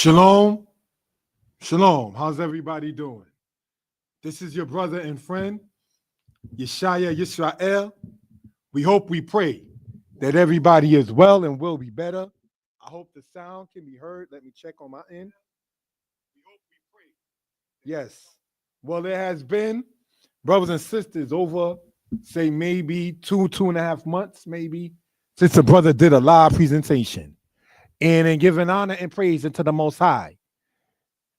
Shalom, shalom. How's everybody doing? This is your brother and friend, Yeshaya Yisrael. We hope, we pray that everybody is well and will be better. I hope the sound can be heard. Let me check on my end. We hope, we pray. Yes. Well, there has been, brothers and sisters, over, say, maybe 2.5 months, maybe, since the brother did a live presentation. And in giving honor and praise unto the Most High,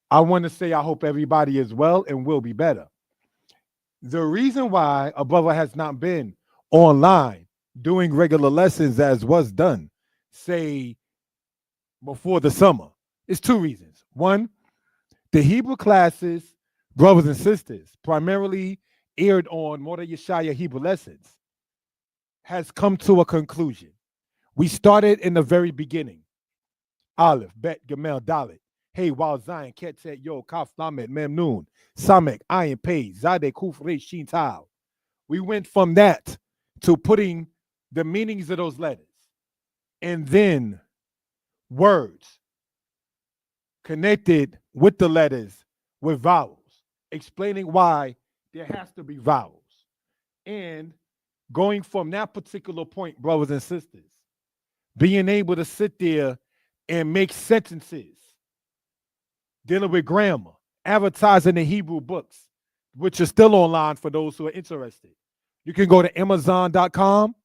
I want to say I hope everybody is well and will be better. The reason why a brother has not been online doing regular lessons as was done, say, before the summer, is two reasons. One, the Hebrew classes, brothers and sisters, primarily aired on Mordeh Yeshaya Hebrew Lessons, has come to a conclusion. We started in the very beginning. Aleph, Bet, Gamel, Dalet. Hey, Wal Zion, Ketet, Yo, Kaf, Lamed, Mem, Nun, Samek, Ayin, Pei, Zade, Kuf, Resh, Shin, Tal. We went from that to putting the meanings of those letters and then words connected with the letters with vowels, explaining why there has to be vowels. And going from that particular point, brothers and sisters, being able to sit there and make sentences dealing with grammar, advertising the Hebrew books, which are still online for those who are interested. You can go to Amazon.com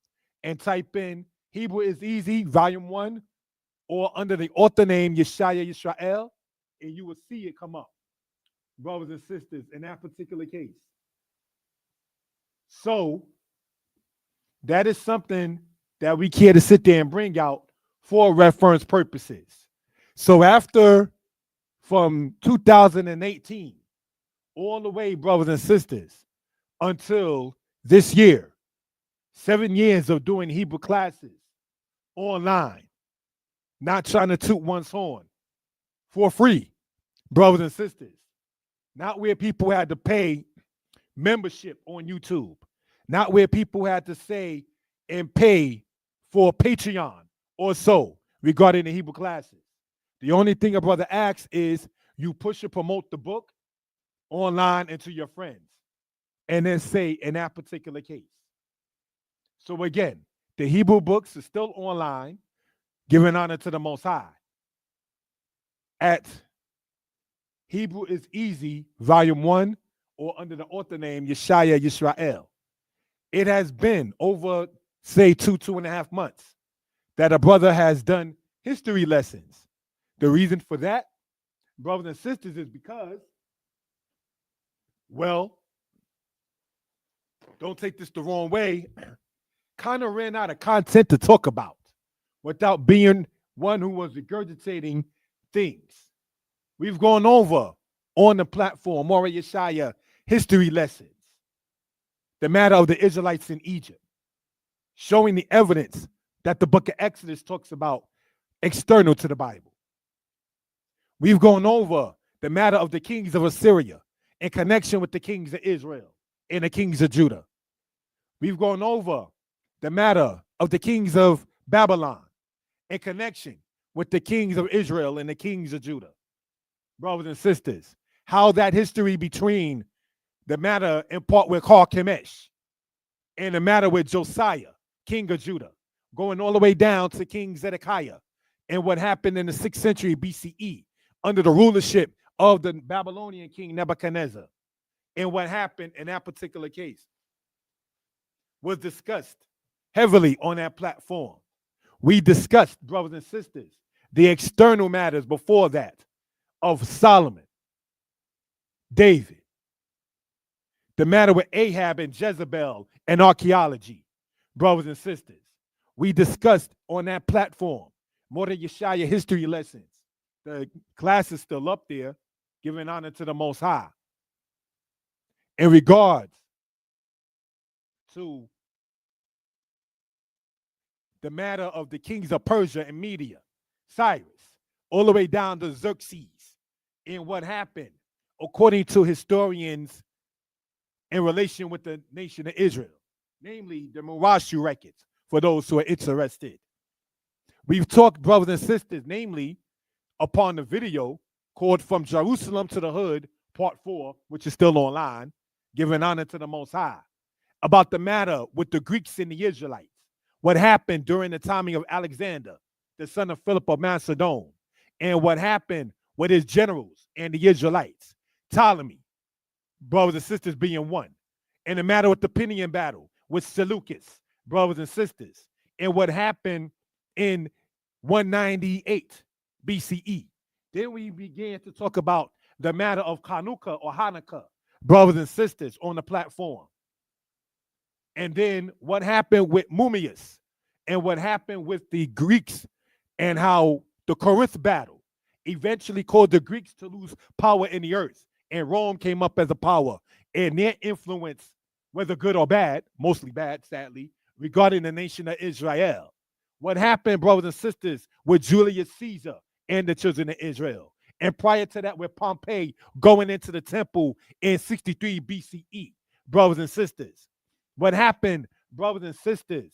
and type in Hebrew is Easy, Volume 1, or under the author name Yeshaya Yisrael, and you will see it come up, brothers and sisters, in that particular case. So that is something that we care to sit there and bring out for reference purposes. So after, from 2018 all the way, brothers and sisters, until this year, 7 years of doing Hebrew classes online, not trying to toot one's horn, for free, brothers and sisters, not where people had to pay membership on YouTube, not where people had to say and pay for Patreon or so regarding the Hebrew classes. The only thing a brother asks is you push and promote the book online and to your friends, and then say in that particular case. So again, the Hebrew books are still online, giving honor to the Most High, at Hebrew is Easy, Volume 1, or under the author name Yeshaya Yisrael. It has been over, say, 2.5 months that a brother has done history lessons. The reason for that, brothers and sisters, is because, well, don't take this the wrong way, kind of ran out of content to talk about without being one who was regurgitating things. We've gone over on the platform, Mordeh Yeshaya history lessons, the matter of the Israelites in Egypt, showing the evidence that the book of Exodus talks about external to the Bible. We've gone over the matter of the kings of Assyria in connection with the kings of Israel and the kings of Judah. We've gone over the matter of the kings of Babylon in connection with the kings of Israel and the kings of Judah. Brothers and sisters, how that history between the matter in part with Carchemish and the matter with Josiah, king of Judah, going all the way down to King Zedekiah and what happened in the 6th century BCE under the rulership of the Babylonian king Nebuchadnezzar, and what happened in that particular case was discussed heavily on that platform. We discussed, brothers and sisters, the external matters before that of Solomon, David, the matter with Ahab and Jezebel and archaeology, brothers and sisters. We discussed on that platform Mordeh Yeshaya history lessons. The class is still up there, giving honor to the Most High. In regards to the matter of the kings of Persia and Media, Cyrus, all the way down to Xerxes, and what happened, according to historians, in relation with the nation of Israel, namely the Murashu records, for those who are interested. We've talked, brothers and sisters, namely upon the video called From Jerusalem to the Hood, Part 4, which is still online, giving honor to the Most High, about the matter with the Greeks and the Israelites, what happened during the timing of Alexander, the son of Philip of Macedon, and what happened with his generals and the Israelites, Ptolemy, brothers and sisters being one, and the matter with the Pinion battle with Seleucus, brothers and sisters, and what happened in 198 BCE. Then we began to talk about the matter of Hanukkah or Hanukkah, brothers and sisters on the platform. And then what happened with Mummius and what happened with the Greeks and how the Corinth battle eventually caused the Greeks to lose power in the earth. And Rome came up as a power, and their influence, whether good or bad, mostly bad, sadly, regarding the nation of Israel. What happened, brothers and sisters, with Julius Caesar and the children of Israel. And prior to that, with Pompey going into the temple in 63 BCE, brothers and sisters. What happened, brothers and sisters,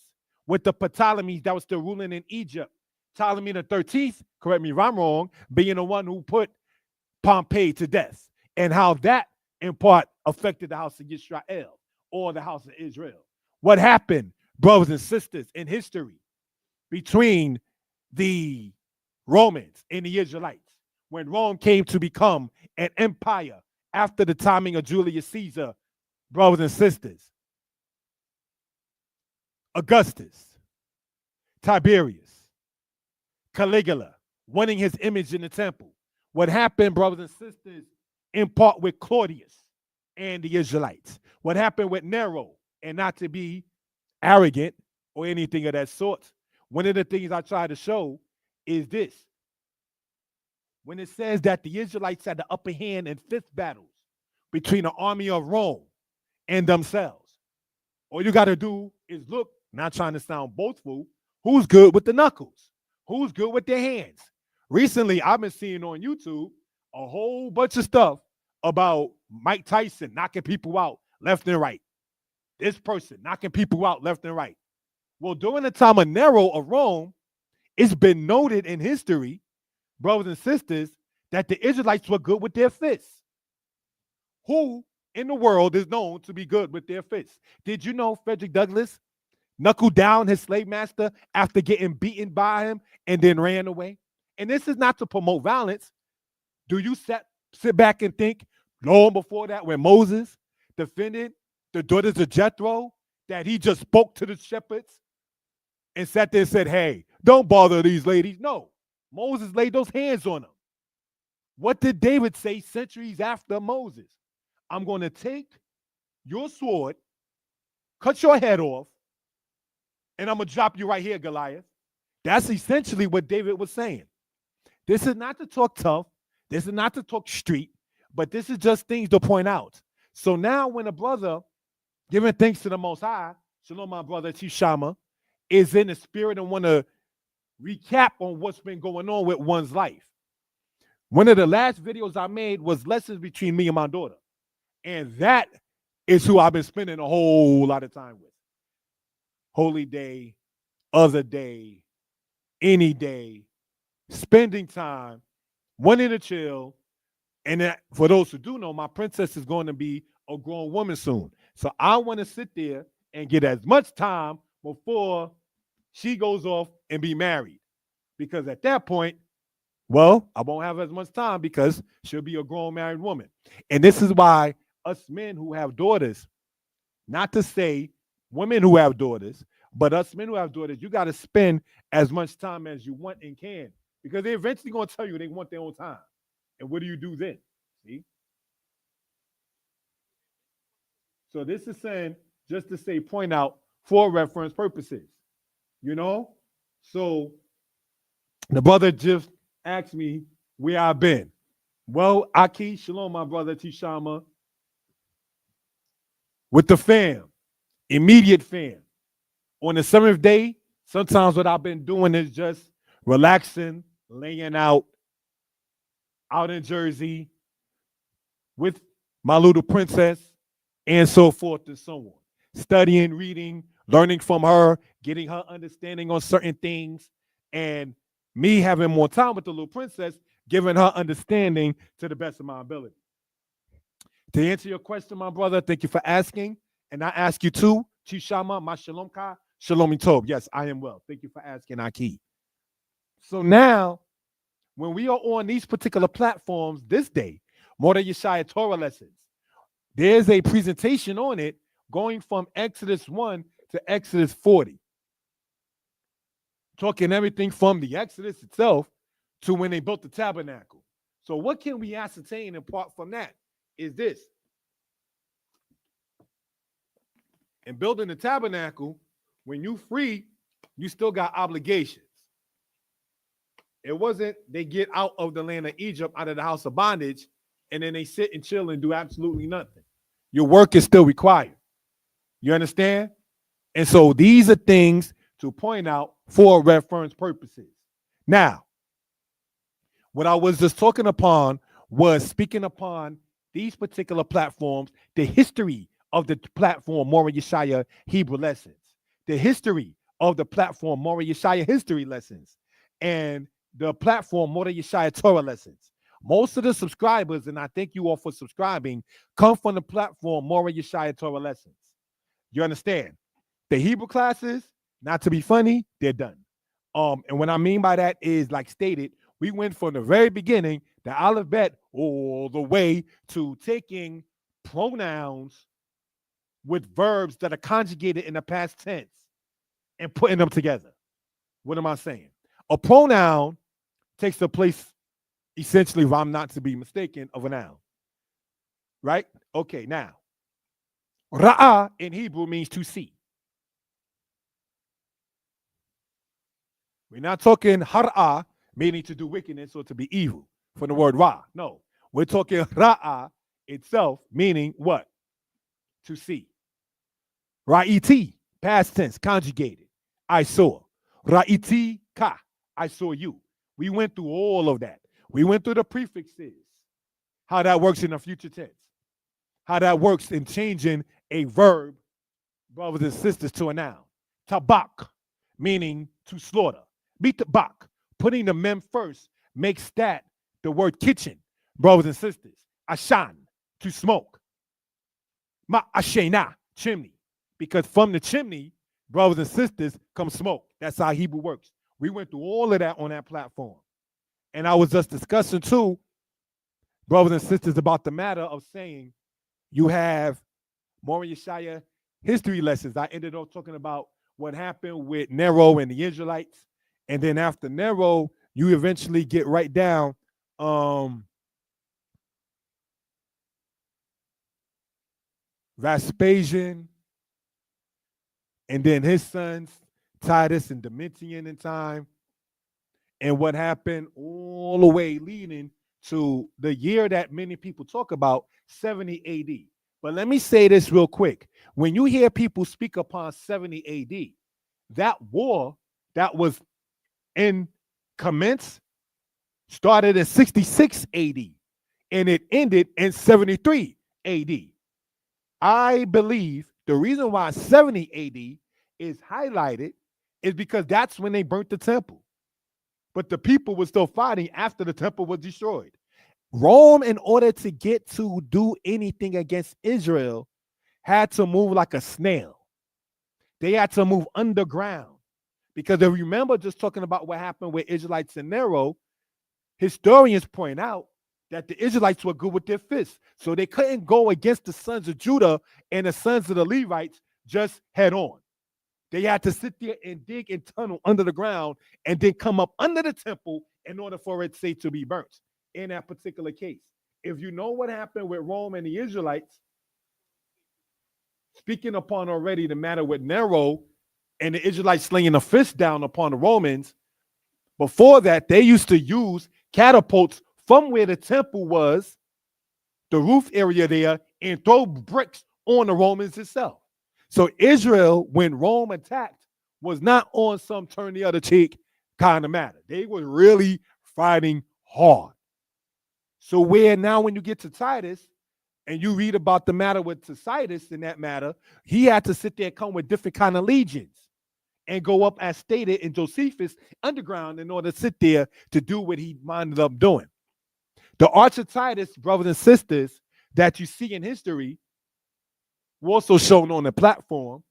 with the Ptolemies that was still ruling in Egypt. Ptolemy the 13th, correct me if I'm wrong, being the one who put Pompey to death, and how that in part affected the house of Israel or the house of Israel. What happened, brothers and sisters, in history between the Romans and the Israelites when Rome came to become an empire after the timing of Julius Caesar, brothers and sisters. Augustus, Tiberius, Caligula, wanting his image in the temple. What happened, brothers and sisters, in part with Claudius and the Israelites. What happened with Nero, and not to be arrogant or anything of that sort. One of the things I try to show is this. When it says that the Israelites had the upper hand in fifth battles between the army of Rome and themselves, all you got to do is look, not trying to sound boastful, who's good with the knuckles? Who's good with their hands? Recently, I've been seeing on YouTube a whole bunch of stuff about Mike Tyson knocking people out left and right. This person knocking people out left and right. Well, during the time of Nero of Rome, it's been noted in history, brothers and sisters, that the Israelites were good with their fists. Who in the world is known to be good with their fists? Did you know Frederick Douglass knuckled down his slave master after getting beaten by him and then ran away? And this is not to promote violence. Do you sit back and think, long before that, when Moses defended the daughters of Jethro, that he just spoke to the shepherds and sat there and said, hey, don't bother these ladies? No, Moses laid those hands on them. What did David say centuries after Moses? I'm going to take your sword, cut your head off, and I'm going to drop you right here, Goliath. That's essentially what David was saying. This is not to talk tough. This is not to talk street, but this is just things to point out. So now when a brother giving thanks to the Most High, shalom, my brother Tishama, is in the spirit and want to recap on what's been going on with one's life. One of the last videos I made was lessons between me and my daughter. And that is who I've been spending a whole lot of time with. Holy day, other day, any day, spending time, wanting to chill. And that, for those who do know, my princess is going to be a grown woman soon. So I want to sit there and get as much time before she goes off and be married. Because at that point, well, I won't have as much time because she'll be a grown married woman. And this is why us men who have daughters, not to say women who have daughters, but us men who have daughters, you got to spend as much time as you want and can. Because they're eventually going to tell you they want their own time. And what do you do then? See? So this is saying, just to say, point out for reference purposes. You know? So the brother just asked me where I've been. Well, Aki, shalom, my brother Tishama. With the fam, immediate fam. On the 7th day, sometimes what I've been doing is just relaxing, laying out in Jersey with my little princess and so forth and so on. Studying, reading, learning from her, getting her understanding on certain things, and me having more time with the little princess giving her understanding to the best of my ability. To answer your question, my brother, thank you for asking. And I ask you too, Chishama, my shalom ka, shalom tob. Yes, I am well. Thank you for asking, Aki. So now, when we are on these particular platforms this day, Mordeh Yeshaya Torah lessons, there's a presentation on it going from Exodus 1 to Exodus 40. Talking everything from the Exodus itself to when they built the tabernacle. So what can we ascertain apart from that is this. In building the tabernacle, when you free, you still got obligations. It wasn't they get out of the land of Egypt, out of the house of bondage, and then they sit and chill and do absolutely nothing. Your work is still required. You understand? And so these are things to point out for reference purposes. Now, what I was just talking upon was speaking upon these particular platforms, the history of the platform Mordeh Yeshaya Hebrew lessons, the history of the platform Mordeh Yeshaya history lessons, and the platform Mordeh Yeshaya Torah lessons. Most of the subscribers, and I thank you all for subscribing, come from the platform Mordeh Yeshaya Torah lessons. You understand? The Hebrew classes, not to be funny, they're done. And what I mean by that is, like stated, we went from the very beginning, the Aleph Bet, all the way to taking pronouns with verbs that are conjugated in the past tense and putting them together. What am I saying? A pronoun takes the place, essentially, if I'm not to be mistaken, of a noun. Right? Okay, now, Ra'ah in Hebrew means to see. We're not talking har'ah, meaning to do wickedness or to be evil, from the word ra. No, we're talking ra'ah itself, meaning what? To see. Ra'iti, past tense, conjugated. I saw. Ra'iti ka, I saw you. We went through all of that. We went through the prefixes, how that works in the future tense, how that works in changing a verb, brothers and sisters, to a noun. Tabak, meaning to slaughter. Bitabak, putting the mem first, makes that the word kitchen, brothers and sisters. Ashan, to smoke. Ma'ashena, chimney. Because from the chimney, brothers and sisters, comes smoke. That's how Hebrew works. We went through all of that on that platform. And I was just discussing too, brothers and sisters, about the matter of saying you have Mordeh Yeshaya history lessons. I ended up talking about what happened with Nero and the Israelites. And then after Nero, you eventually get right down Vespasian, and then his sons, Titus and Domitian in time, and what happened all the way leading to the year that many people talk about, 70 AD. But let me say this real quick. When you hear people speak upon 70 AD, that war that was in commence started in 66 AD and it ended in 73 AD. I believe the reason why 70 AD is highlighted is because that's when they burnt the temple. But the people were still fighting after the temple was destroyed. Rome, in order to get to do anything against Israel, had to move like a snail. They had to move underground. Because if you remember just talking about what happened with Israelites and Nero, historians point out that the Israelites were good with their fists. So they couldn't go against the sons of Judah and the sons of the Levites just head on. They had to sit there and dig and tunnel under the ground and then come up under the temple in order for it, say, to be burnt in that particular case. If you know what happened with Rome and the Israelites, speaking upon already the matter with Nero and the Israelites slinging a fist down upon the Romans, before that, they used to use catapults from where the temple was, the roof area there, and throw bricks on the Romans itself. So Israel, when Rome attacked, was not on some turn the other cheek kind of matter. They were really fighting hard. So where now when you get to Titus and you read about the matter with Titus in that matter, he had to sit there and come with different kind of legions and go up as stated in Josephus underground in order to sit there to do what he minded up doing. The Arch of Titus, brothers and sisters, that you see in history, also shown on the platform,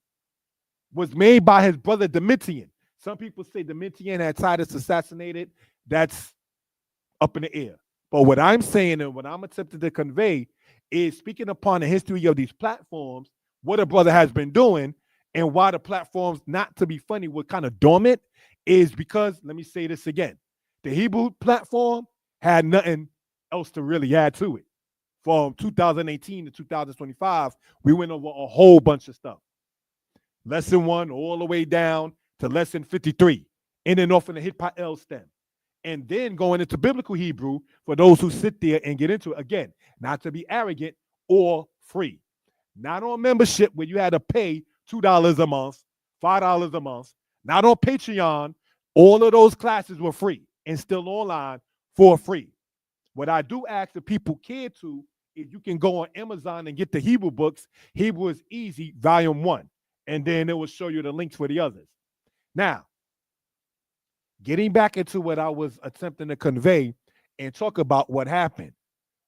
was made by his brother Domitian. Some people say Domitian had Titus assassinated. That's up in the air. But what I'm saying and what I'm attempting to convey is speaking upon the history of these platforms, what a brother has been doing, and why the platforms, not to be funny, were kind of dormant, is because, let me say this again, the Hebrew platform had nothing else to really add to it. From 2018 to 2025, we went over a whole bunch of stuff. Lesson 1 all the way down to lesson 53, in and off in the Hip L stem. And then going into biblical Hebrew for those who sit there and get into it. Again, not to be arrogant or free. Not on membership where you had to pay $2 a month, $5 a month. Not on Patreon. All of those classes were free and still online for free. What I do ask the people care to is you can go on Amazon and get the Hebrew books. Hebrew is Easy, Volume 1. And then it will show you the links for the others. Now, getting back into what I was attempting to convey and talk about what happened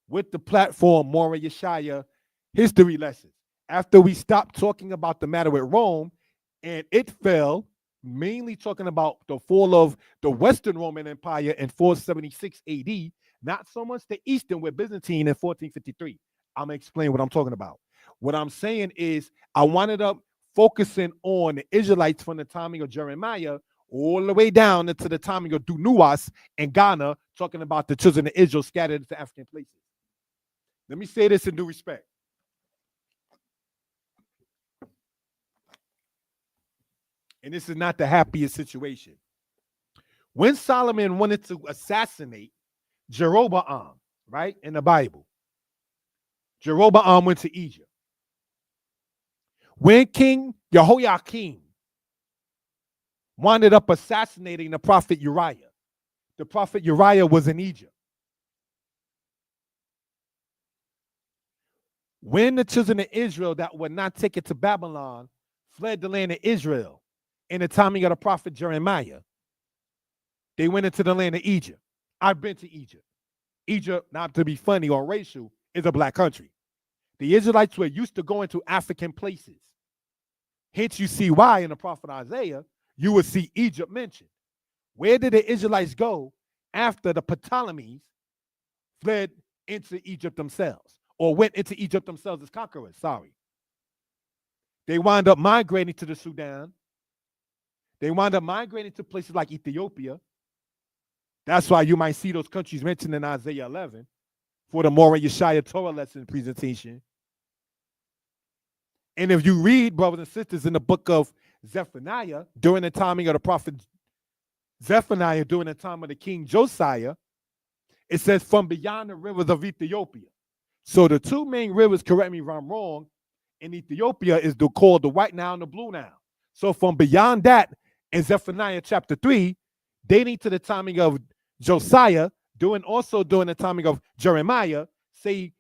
with the platform Moreh Yeshaya history lessons. After we stopped talking about the matter with Rome and it fell, mainly talking about the fall of the Western Roman Empire in 476 AD, not so much the Eastern with Byzantine in 1453. I'm going to explain what I'm talking about. What I'm saying is I wanted up focusing on the Israelites from the timing of Jeremiah all the way down into the timing of Dunuas and Ghana, talking about the children of Israel scattered into African places. Let me say this in due respect. And this is not the happiest situation. When Solomon wanted to assassinate Jeroboam, right, in the Bible, Jeroboam went to Egypt. When King Jehoiakim wound up assassinating the prophet Uriah was in Egypt. When the children of Israel that were not taken to Babylon fled the land of Israel in the timing of the prophet Jeremiah, they went into the land of Egypt. I've been to Egypt. Egypt, not to be funny or racial, is a black country. The Israelites were used to going to African places. Hence, you see why in the prophet Isaiah, you would see Egypt mentioned. Where did the Israelites go after the Ptolemies fled into Egypt themselves, or went into Egypt themselves as conquerors? They wound up migrating to the Sudan. They wound up migrating to places like Ethiopia. That's why you might see those countries mentioned in Isaiah 11 for the Moreh Yeshaya Torah lesson presentation. And if you read, brothers and sisters, in the book of Zephaniah, during the timing of the prophet Zephaniah, during the time of the king Josiah, it says from beyond the rivers of Ethiopia. So the two main rivers, correct me if I'm wrong, in Ethiopia is called the White Nile and the Blue Nile. So from beyond that, in Zephaniah chapter 3, dating to the timing of Josiah, also during the timing of Jeremiah, say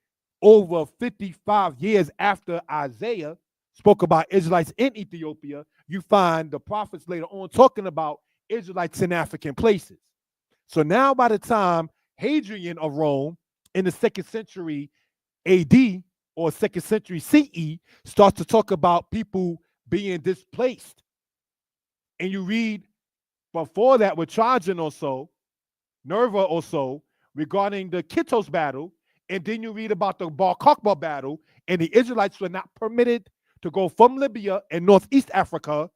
over 55 years after Isaiah spoke about Israelites in Ethiopia, you find the prophets later on talking about Israelites in African places. So now by the time Hadrian of Rome in the 2nd century AD or 2nd century CE starts to talk about people being displaced, and you read before that with Trajan or so, Nerva or so, regarding the Kittos battle, and then you read about the Bar Kokhba battle, and the Israelites were not permitted to go from Libya and Northeast Africa,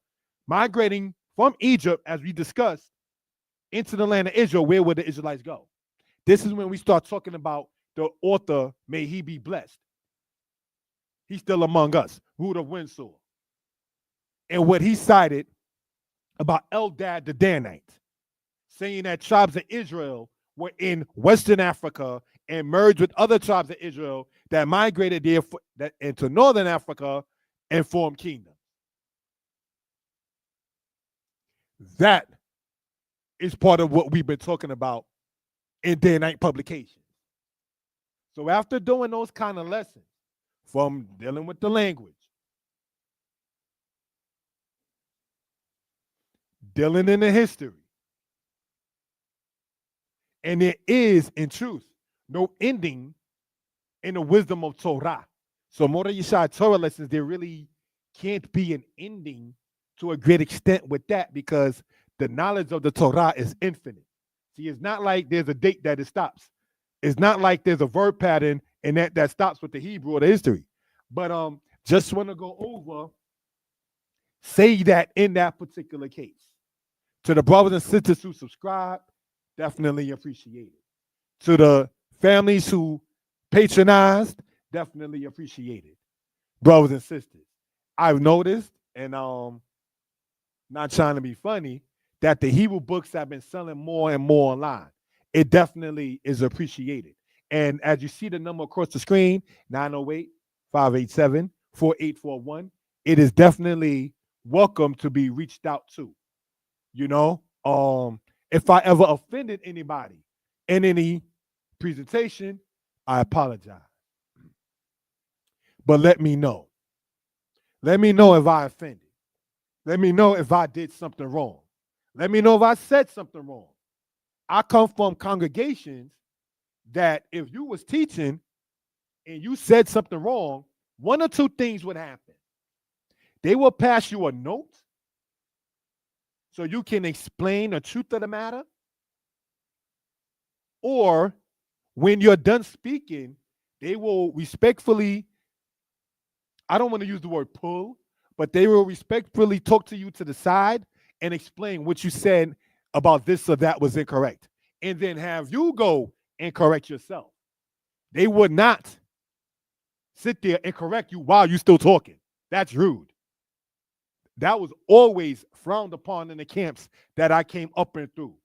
migrating from Egypt, as we discussed, into the land of Israel. Where would the Israelites go? This is when we start talking about the author, may he be blessed. He's still among us, Root of Windsor. And what he cited about Eldad the Danite, saying that tribes of Israel were in Western Africa and merged with other tribes of Israel that migrated there into Northern Africa and formed kingdoms. That is part of what we've been talking about in day and night publications. So after doing those kind of lessons, from dealing with the language, dealing in the history, and there is, in truth, no ending in the wisdom of Torah. So Mordechai Yeshai Torah lessons, there really can't be an ending to a great extent with that because the knowledge of the Torah is infinite. See, it's not like there's a date that it stops. It's not like there's a verb pattern and that stops with the Hebrew or the history. But just want to go over, say that in that particular case. To the brothers and sisters who subscribe, definitely appreciate it. To the families who patronized, definitely appreciate it. Brothers and sisters, I've noticed, and not trying to be funny, that the Hebrew books have been selling more and more online. It definitely is appreciated. And as you see the number across the screen, 908-587-4841, it is definitely welcome to be reached out to. You know, if I ever offended anybody in any presentation, I apologize. But let me know. Let me know if I offended. Let me know if I did something wrong. Let me know if I said something wrong. I come from congregations that if you was teaching and you said something wrong, one or two things would happen. They will pass you a note so you can explain the truth of the matter. Or when you're done speaking, they will respectfully, I don't want to use the word pull, but they will respectfully talk to you to the side and explain what you said about this or that was incorrect. And then have you go and correct yourself. They would not sit there and correct you while you're still talking. That's rude. That was always frowned upon in the camps that I came up and through.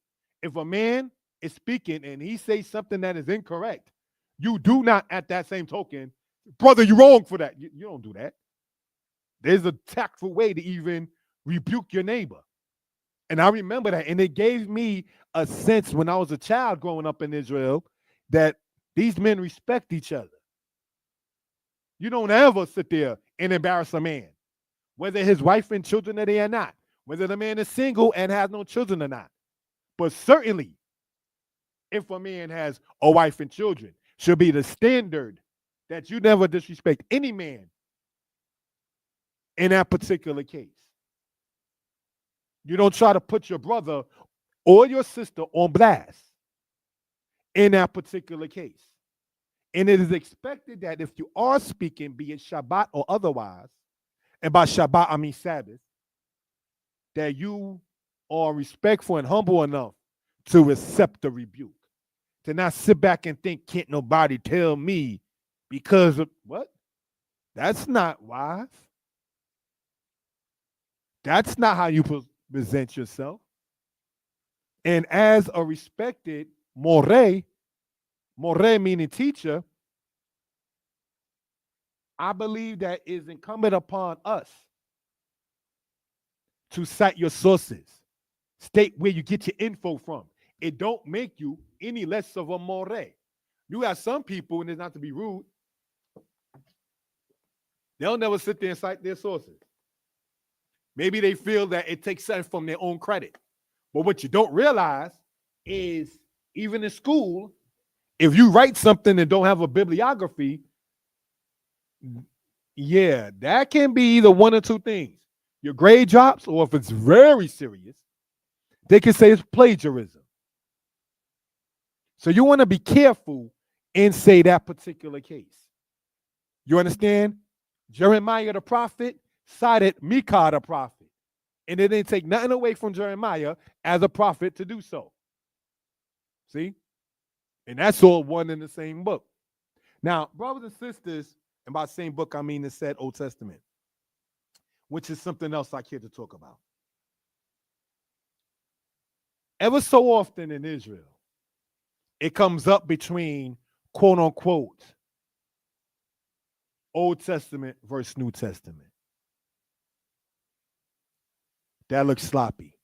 If a man is speaking and he says something that is incorrect, you do not at that same token, brother, you're wrong for that. You don't do that. There's a tactful way to even rebuke your neighbor. And I remember that. And it gave me a sense when I was a child growing up in Israel that these men respect each other. You don't ever sit there and embarrass a man, whether his wife and children are there or not, whether the man is single and has no children or not. But certainly, if a man has a wife and children, should be the standard that you never disrespect any man in that particular case. You don't try to put your brother or your sister on blast in that particular case. And it is expected that if you are speaking, be it Shabbat or otherwise, and by Shabbat I mean Sabbath, that you are respectful and humble enough to accept the rebuke. To not sit back and think, can't nobody tell me because of what? That's not wise. That's not how you present yourself. And as a respected more meaning teacher, I believe that it is incumbent upon us to cite your sources, state where you get your info from. It don't make you any less of a more. You have some people, and it's not to be rude, they'll never sit there and cite their sources. Maybe they feel that it takes something from their own credit. But what you don't realize is even in school, if you write something and don't have a bibliography, yeah, that can be either one or two things. Your grade drops, or if it's very serious, they can say it's plagiarism. So you want to be careful and say that particular case. You understand? Jeremiah the prophet cited Micah the prophet. And it didn't take nothing away from Jeremiah as a prophet to do so. See? And that's all one in the same book. Now, brothers and sisters, and by same book, I mean the said Old Testament, which is something else I care to talk about. Ever so often in Israel, it comes up between quote unquote Old Testament versus New Testament. That looks sloppy.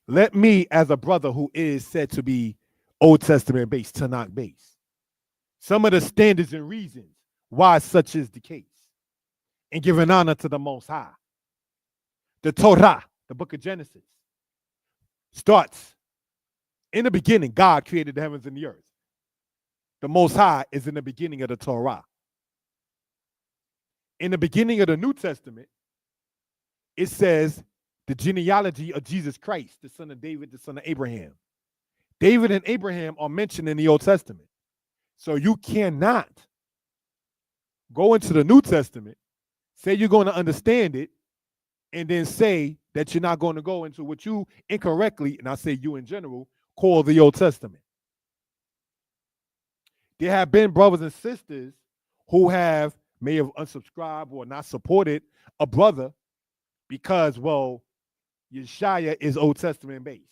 Let me, as a brother who is said to be Old Testament based, Tanakh based, some of the standards and reasons why such is the case, and giving honor to the Most High. The Torah, the book of Genesis, starts In the beginning, God created the heavens and the earth. The Most High is in the beginning of the Torah. In the beginning of the New Testament, it says the genealogy of Jesus Christ, the son of David, the son of Abraham. David and Abraham are mentioned in the Old Testament. So you cannot go into the New Testament, say you're going to understand it, and then say that you're not going to go into what you incorrectly, and I say you in general, call the Old Testament. There have been brothers and sisters who may have unsubscribed or not supported a brother because, well, Yeshaya is Old Testament based.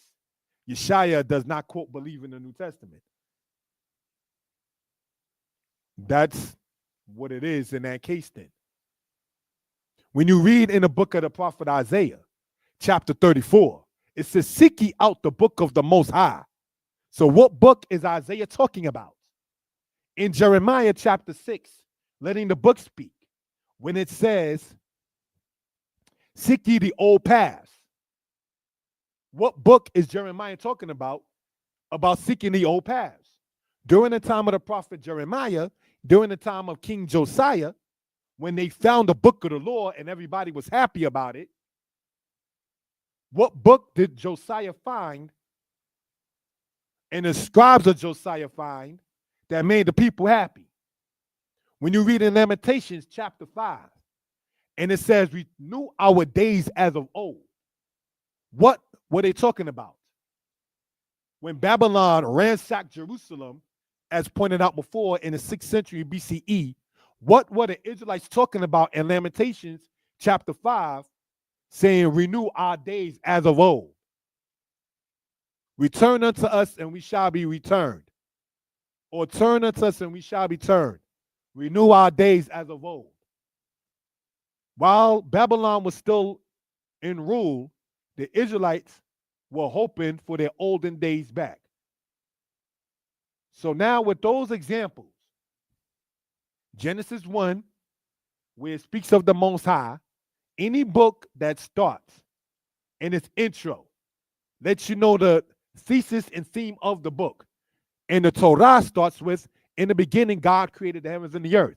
Yeshaya does not, quote, believe in the New Testament. That's what it is in that case then. When you read in the book of the prophet Isaiah, chapter 34, it says, seek ye out the book of the Most High. So what book is Isaiah talking about? In Jeremiah chapter 6, letting the book speak, when it says, seek ye the old paths. What book is Jeremiah talking about seeking the old paths? During the time of the prophet Jeremiah, during the time of King Josiah, when they found the book of the law and everybody was happy about it, what book did Josiah find and the scribes of Josiah find that made the people happy? When you read in Lamentations chapter 5, and it says, renew our days as of old. What were they talking about? When Babylon ransacked Jerusalem, as pointed out before in the 6th century BCE, what were the Israelites talking about in Lamentations chapter 5, saying, renew our days as of old? Return unto us and we shall be returned. Or turn unto us and we shall be turned. Renew our days as of old. While Babylon was still in rule, the Israelites were hoping for their olden days back. So now with those examples, Genesis 1, where it speaks of the Most High, any book that starts in its intro lets you know the thesis and theme of the book. And the Torah starts with, in the beginning, God created the heavens and the earth.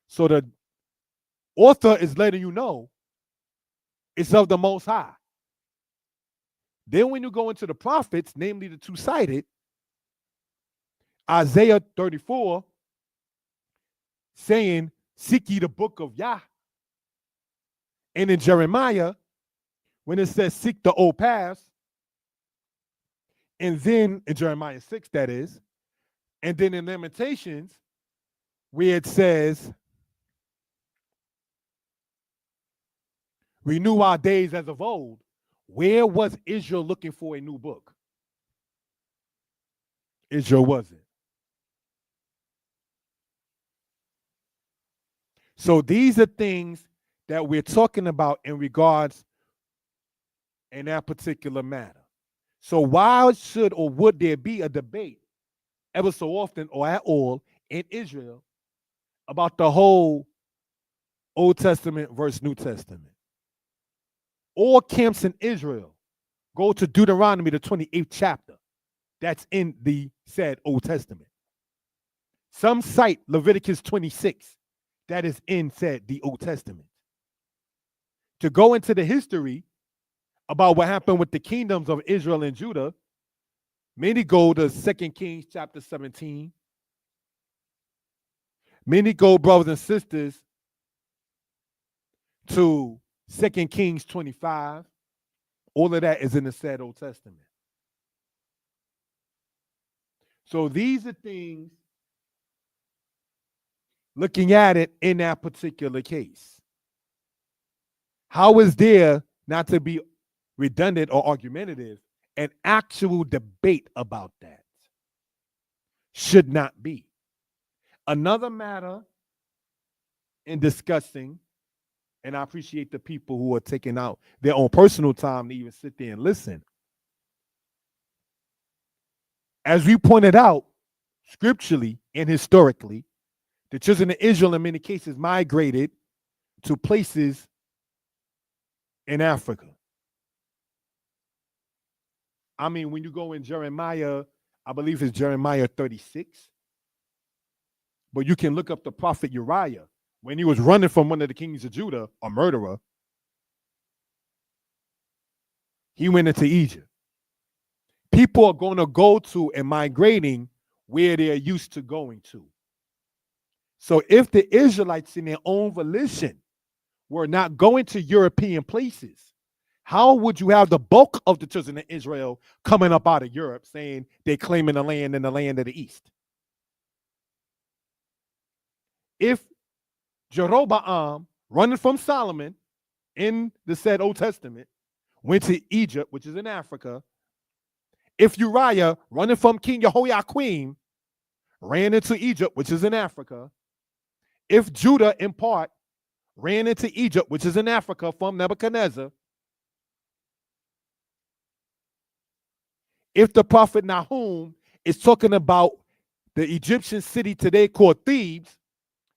So the author is letting you know it's of the Most High. Then when you go into the prophets, namely the two-sided, Isaiah 34, saying, seek ye the book of Yah. And in Jeremiah, when it says, seek the old paths, and then in Jeremiah 6, that is, and then in Lamentations, where it says, renew our days as of old, where was Israel looking for a new book? Israel wasn't. So these are things that we're talking about in regards in that particular matter. So why should or would there be a debate ever so often or at all in Israel about the whole Old Testament versus New Testament? All camps in Israel go to Deuteronomy, the 28th chapter. That's in the said Old Testament. Some cite Leviticus 26. That is in said the Old Testament. To go into the history about what happened with the kingdoms of Israel and Judah, many go to 2 Kings chapter 17. Many go, brothers and sisters, to 2 Kings 25. All of that is in the said Old Testament. So these are things looking at it in that particular case. How is there, not to be redundant or argumentative, an actual debate about that? Should not be. Another matter in discussing, and I appreciate the people who are taking out their own personal time to even sit there and listen. As we pointed out, scripturally and historically, the children of Israel in many cases migrated to places in Africa. I mean, when you go in Jeremiah, I believe it's Jeremiah 36, but you can look up the prophet Uriah when he was running from one of the kings of Judah, a murderer. He went into Egypt. People are going to go to and migrating where they're used to going to. So if the Israelites in their own volition were not going to European places, how would you have the bulk of the children of Israel coming up out of Europe saying they're claiming the land in the land of the east? If Jeroboam, running from Solomon in the said Old Testament, went to Egypt, which is in Africa, if Uriah, running from King Jehoiakim, ran into Egypt, which is in Africa, if Judah, in part, ran into Egypt, which is in Africa, from Nebuchadnezzar, if the prophet Nahum is talking about the Egyptian city today called Thebes,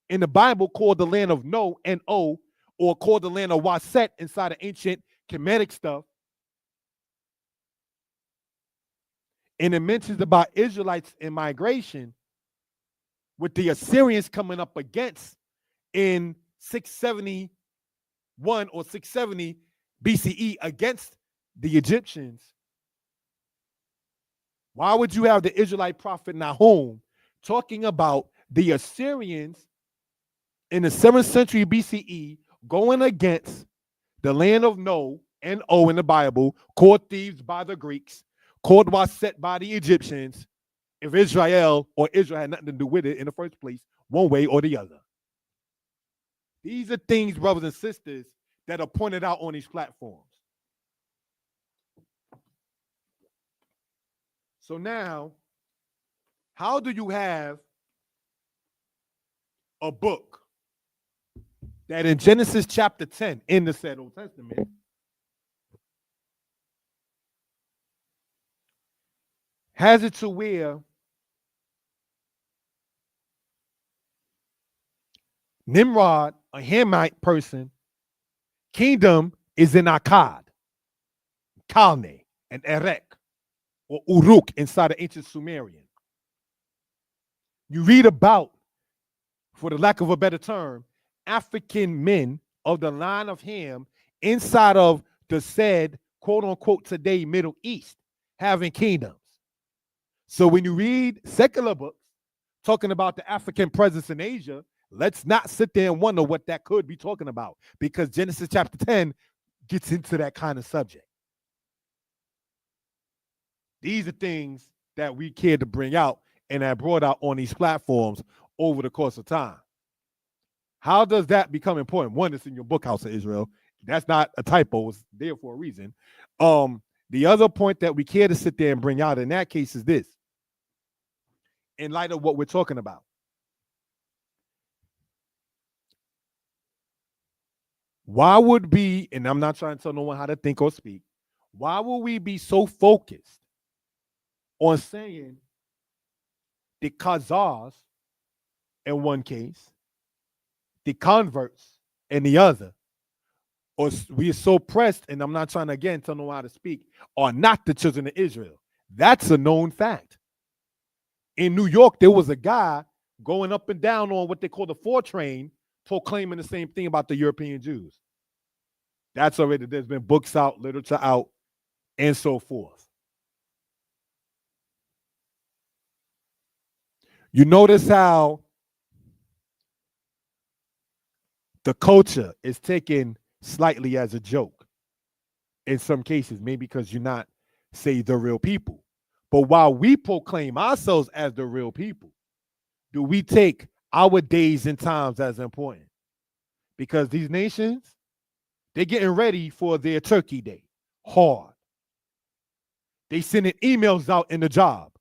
in the Bible called the land of No, N-O, or called the land of Waset inside of ancient Kemetic stuff, and it mentions about Israelites in migration with the Assyrians coming up against in 671 or 670 BCE against the Egyptians. Why would you have the Israelite prophet Nahum talking about the Assyrians in the 7th century BCE going against the land of No, N-O in the Bible, called Thebes by the Greeks, called Waset by the Egyptians, if Israel had nothing to do with it in the first place, one way or the other? These are things, brothers and sisters, that are pointed out on these platforms. So now, how do you have a book that in Genesis chapter 10 in the said Old Testament has it to where Nimrod, a Hamite person, kingdom is in Akkad, Kalne, and Erech, or Uruk inside of ancient Sumerian. You read about, for the lack of a better term, African men of the line of Ham inside of the said, quote unquote, today Middle East, having kingdoms. So when you read secular books talking about the African presence in Asia, let's not sit there and wonder what that could be talking about, because Genesis chapter 10 gets into that kind of subject. These are things that we care to bring out and have brought out on these platforms over the course of time. How does that become important? One, it's in your book, House of Israel. That's not a typo. It's there for a reason. The other point that we care to sit there and bring out in that case is this. In light of what we're talking about, why would be, and I'm not trying to tell no one how to think or speak, why would we be so focused on saying the Khazars in one case, the converts in the other, or we are so pressed, and I'm not trying to, again, tell no one how to speak, are not the children of Israel? That's a known fact. In New York, there was a guy going up and down on what they call the 4 train, proclaiming the same thing about the European Jews. That's already, there's been books out, literature out, and so forth. You notice how the culture is taken slightly as a joke in some cases, maybe because you're not, say, the real people. But while we proclaim ourselves as the real people, do we take our days and times as important? Because these nations, they're getting ready for their Turkey Day hard. They sending emails out in the job.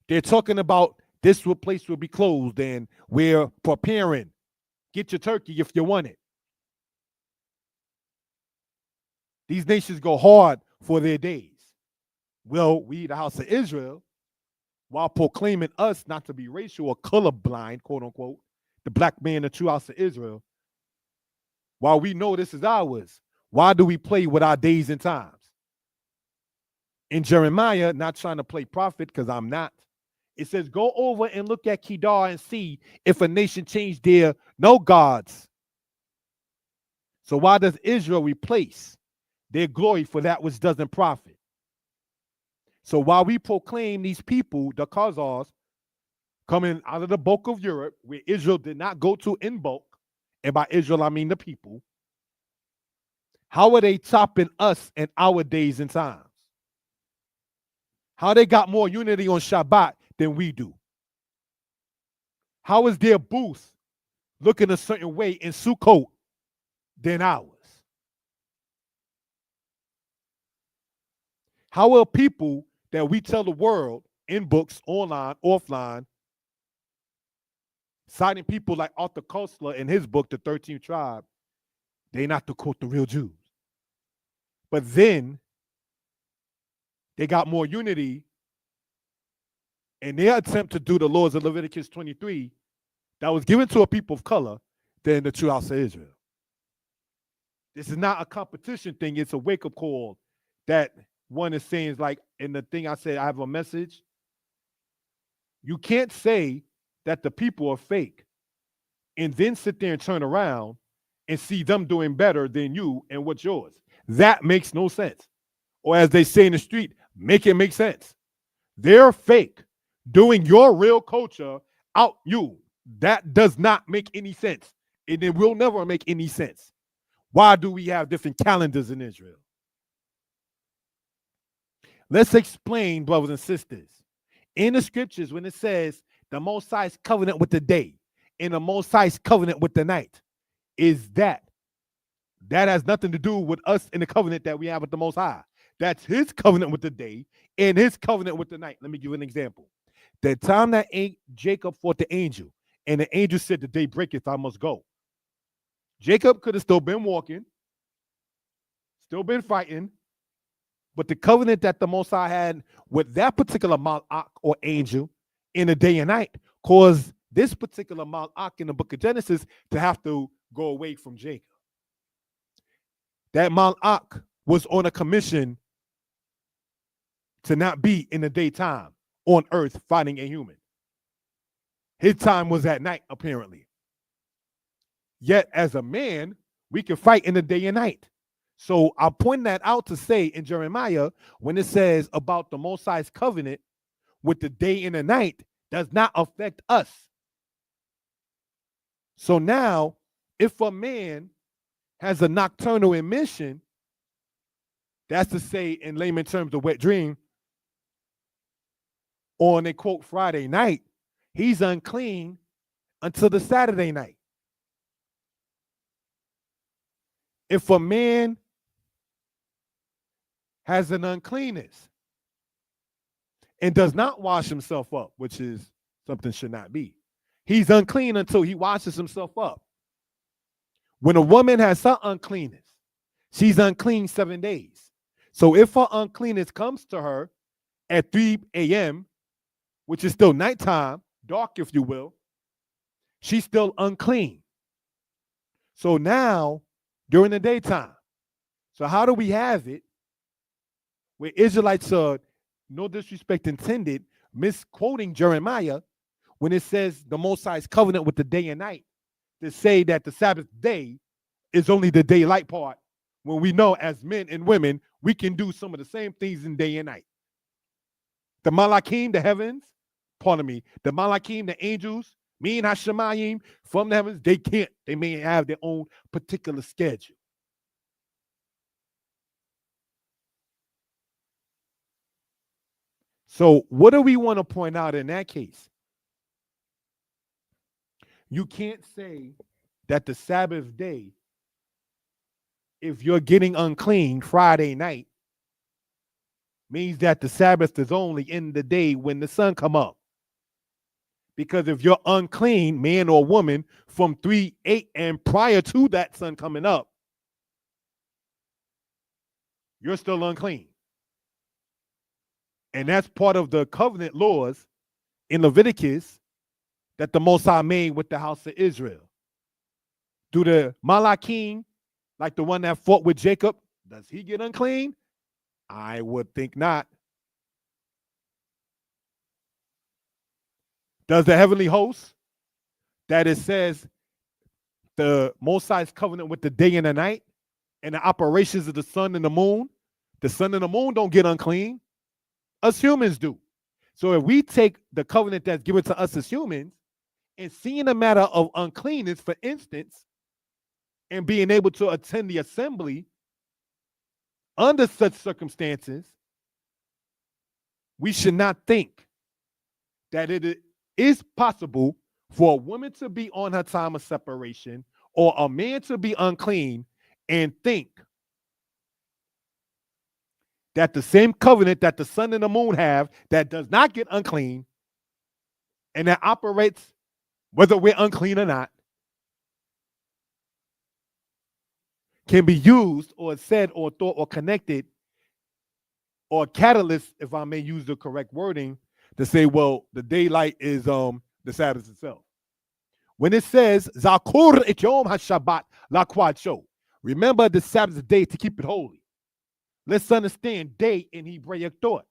They're talking about this place will be closed and we're preparing. Get your turkey if you want it. These nations go hard for their days. Well, we, the House of Israel, while proclaiming us not to be racial or colorblind, quote unquote, the black man, the true House of Israel, while we know this is ours, Why do we play with our days and times? In Jeremiah, not trying to play prophet because I'm not, it says, go over and look at Kedar and see if a nation changed their no gods. So why does Israel replace their glory for that which doesn't profit? So while we proclaim these people, the Khazars, coming out of the bulk of Europe, where Israel did not go to in bulk, and by Israel I mean the people, how are they topping us in our days and times? How they got more unity on Shabbat than we do? How is their booth looking a certain way in Sukkot than ours? How are people that we tell the world in books, online, offline, citing people like Arthur Koestler in his book, The 13th Tribe, they not to quote the real Jews. But then they got more unity in their attempt to do the laws of Leviticus 23 that was given to a people of color than the true house of Israel. This is not a competition thing. It's a wake-up call that one is saying, is like in the thing I said, I have a message. You can't say that the people are fake and then sit there and turn around and see them doing better than you and what's yours. That makes no sense. Or as they say in the street, make it make sense. They're fake, doing your real culture out you. That does not make any sense. And it will never make any sense. Why do we have different calendars in Israel? Let's explain, brothers and sisters. In the scriptures, when it says the Most High's covenant with the day and the Most High's covenant with the night, is that has nothing to do with us in the covenant that we have with the Most High. That's his covenant with the day and his covenant with the night. Let me give you an example. The time that Jacob fought the angel, and the angel said, the day breaketh, I must go. Jacob could have still been walking, still been fighting, but the covenant that the Most High had with that particular Malach or angel in the day and night caused this particular Malach in the book of Genesis to have to go away from Jacob. That Malach was on a commission to not be in the daytime on earth fighting a human. His time was at night, apparently. Yet, as a man, we can fight in the day and night. So I point that out to say in Jeremiah, when it says about the Most High's covenant with the day and the night, does not affect us. So now, if a man has a nocturnal emission, that's to say, in layman terms, a wet dream, on a quote Friday night, he's unclean until the Saturday night. If a man has an uncleanness and does not wash himself up, which is something should not be, he's unclean until he washes himself up. When a woman has her uncleanness, she's unclean 7 days. So if her uncleanness comes to her at 3 a.m., which is still nighttime, dark if you will, she's still unclean. So now, during the daytime, so how do we have it where Israelites are, no disrespect intended, misquoting Jeremiah when it says the Most High's covenant with the day and night, to say that the Sabbath day is only the daylight part, when we know as men and women, we can do some of the same things in day and night. The Malachim, the heavens, the Malachim, the angels, me and Hashemayim from the heavens, they can't. They may have their own particular schedule. So what do we want to point out in that case? You can't say that the Sabbath day, if you're getting unclean Friday night, means that the Sabbath is only in the day when the sun come up. Because if you're unclean, man or woman, from 3 a.m. prior to that sun coming up, you're still unclean. And that's part of the covenant laws in Leviticus that the Most High made with the house of Israel. Do the Malachim, like the one that fought with Jacob, does he get unclean? I would think not. Does the heavenly host that it says the Most High's covenant with the day and the night and the operations of the sun and the sun and the moon don't get unclean. Us humans do. So if we take the covenant that's given to us as humans and seeing a matter of uncleanness, for instance, and being able to attend the assembly under such circumstances, we should not think that it is possible for a woman to be on her time of separation or a man to be unclean and think that the same covenant that the sun and the moon have that does not get unclean and that operates whether we're unclean or not can be used or said or thought or connected or catalyst, if I may use the correct wording, to say, well, the daylight is the Sabbath itself. When it says Zakur et Yom HaShabbat LaKwadsho, remember the Sabbath day to keep it holy. Let's understand day in Hebraic thought.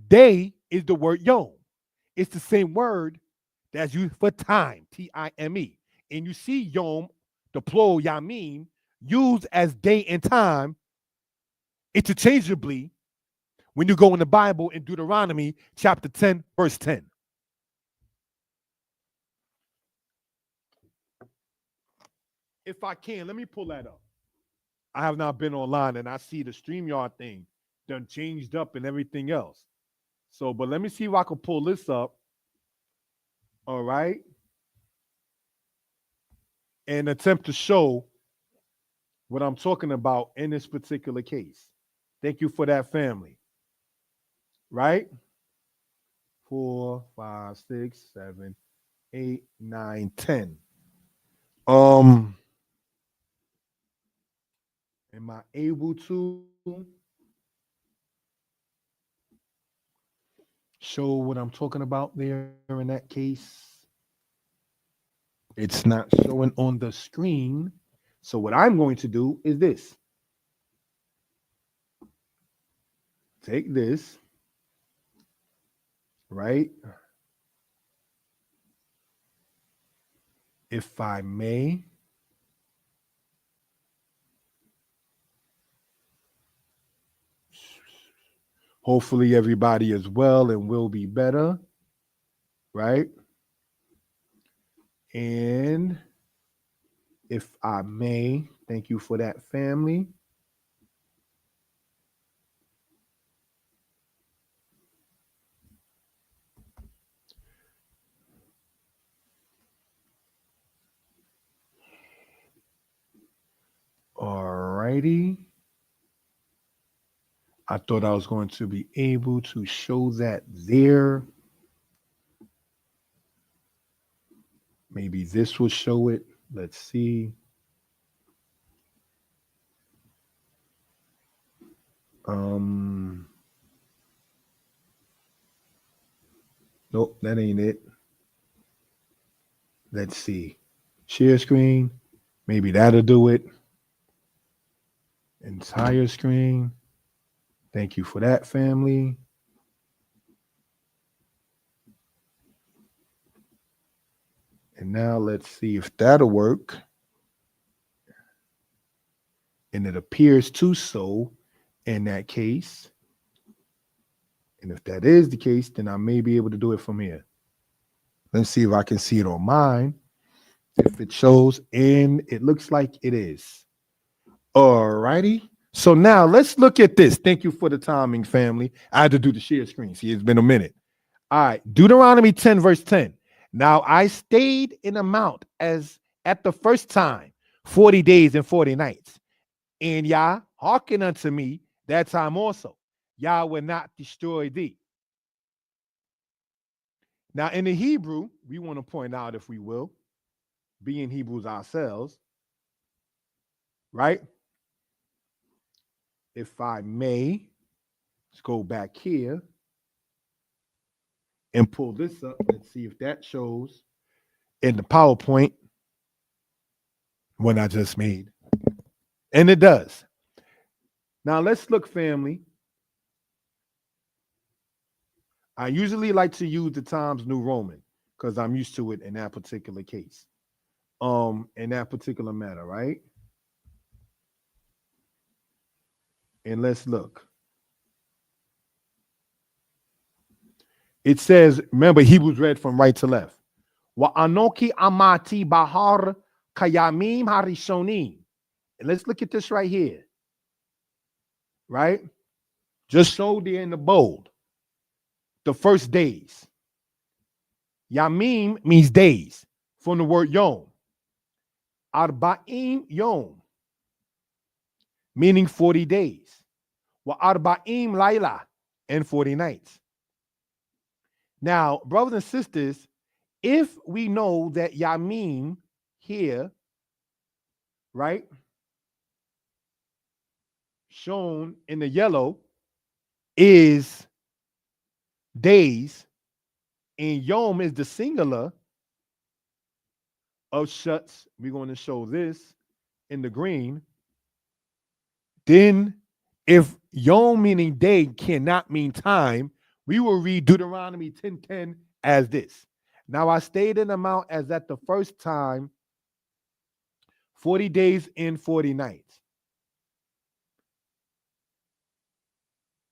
Day is the word Yom. It's the same word that's used for time, T-I-M-E. And you see Yom, the plural Yamim, used as day and time interchangeably when you go in the Bible in Deuteronomy chapter 10, verse 10. If I can, let me pull that up. I have not been online and I see the StreamYard thing done changed up and everything else. So, but let me see if I can pull this up. All right. And attempt to show what I'm talking about in this particular case. Thank you for that, family. Right? 4, 5, 6, 7, 8, 9, 10. Am I able to show what I'm talking about there in that case? It's not showing on the screen. So what I'm going to do is this. Take this, right? If I may. Hopefully everybody is well and will be better, right? And if I may, thank you for that, family. All righty. I thought I was going to be able to show that there. Maybe this will show it. Let's see. Nope, that ain't it. Let's see. Share screen. Maybe that'll do it. Entire screen. Thank you for that, family. And now let's see if that'll work. And it appears to so in that case. And if that is the case, then I may be able to do it from here. Let's see if I can see it on mine. If it shows, and it looks like it is. All righty. So now let's look at this. Thank you for the timing, family. I had to do the share screen. See, it's been a minute. All right. Deuteronomy 10, verse 10. Now I stayed in the mount as at the first time, 40 days and 40 nights. And Yah hearken unto me that time also. Yah will not destroy thee. Now, in the Hebrew, we want to point out, if we will, being Hebrews ourselves, right? If I may, let's go back here and pull this up. Let's see if that shows in the PowerPoint. One I just made. And it does. Now let's look, family. I usually like to use the Times New Roman because I'm used to it in that particular case. In that particular matter, right? And let's look. It says, remember, Hebrews read from right to left. Wa anoki amati bahar kayamim harishonim. And let's look at this right here. Right? Just showed there in the bold. The first days. Yamim means days from the word yom. Arba'im yom, meaning 40 days. Wa arba'im laila, and 40 nights. Now, brothers and sisters, if we know that Yamim here, right, shown in the yellow is days, and Yom is the singular of shuts. We're going to show this in the green. Then, if Yom meaning day cannot mean time, we will read Deuteronomy 10:10 as this. Now I stayed in the mount as at the first time 40 days and 40 nights.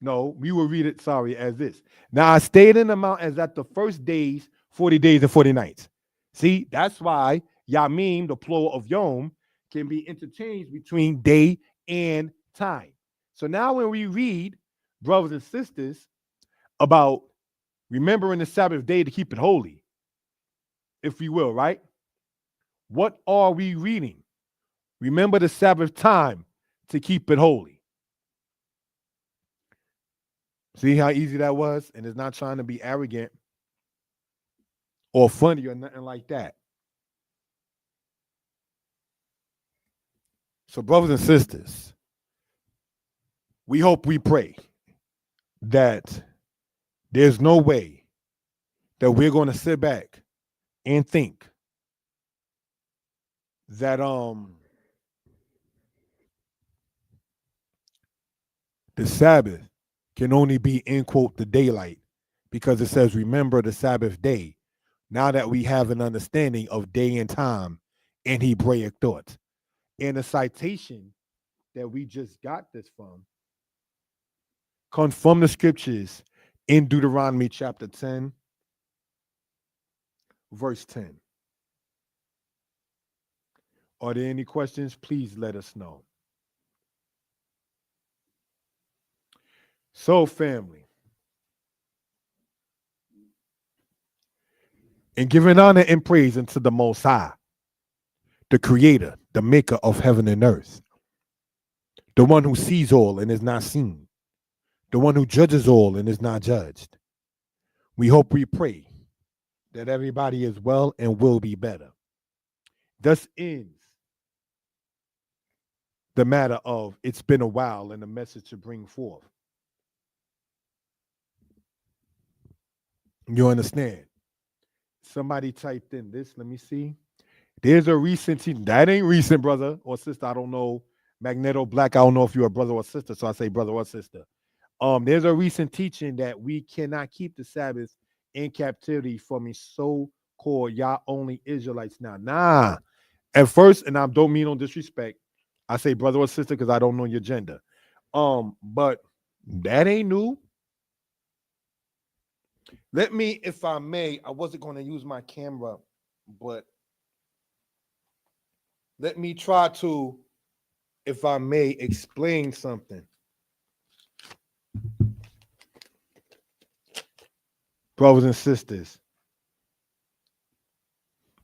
No, we will read it, sorry, as this. Now I stayed in the mount as at the first days, 40 days and 40 nights. See, that's why Yamim, the plural of Yom, can be interchanged between day and time. So now when we read, brothers and sisters, about remembering the Sabbath day to keep it holy, if we will, right? What are we reading? Remember the Sabbath time to keep it holy. See how easy that was? And it's not trying to be arrogant or funny or nothing like that. So, brothers and sisters, we hope, we pray that there's no way that we're going to sit back and think that the Sabbath can only be, in quote, the daylight, because it says, remember the Sabbath day. Now that we have an understanding of day and time in Hebraic thought. And the citation that we just got this from comes from the scriptures in Deuteronomy chapter 10, verse 10. Are there any questions? Please let us know. So, family, and giving honor and praise unto the Most High, the Creator, the Maker of heaven and earth, the one who sees all and is not seen, the one who judges all and is not judged. We hope, we pray that everybody is well and will be better. Thus ends the matter of it's been a while and a message to bring forth. You understand? Somebody typed in this. Let me see. There's a recent teaching. That ain't recent, brother or sister. I don't know. Magneto Black. I don't know if you're a brother or sister, so I say brother or sister. There's a recent teaching that we cannot keep the Sabbath in captivity from a so-called Yah only Israelites now. Nah. At first, and I don't mean no disrespect, I say brother or sister because I don't know your gender. But that ain't new. Let me, if I may, I wasn't going to use my camera, but let me try to, if I may, explain something. Brothers and sisters,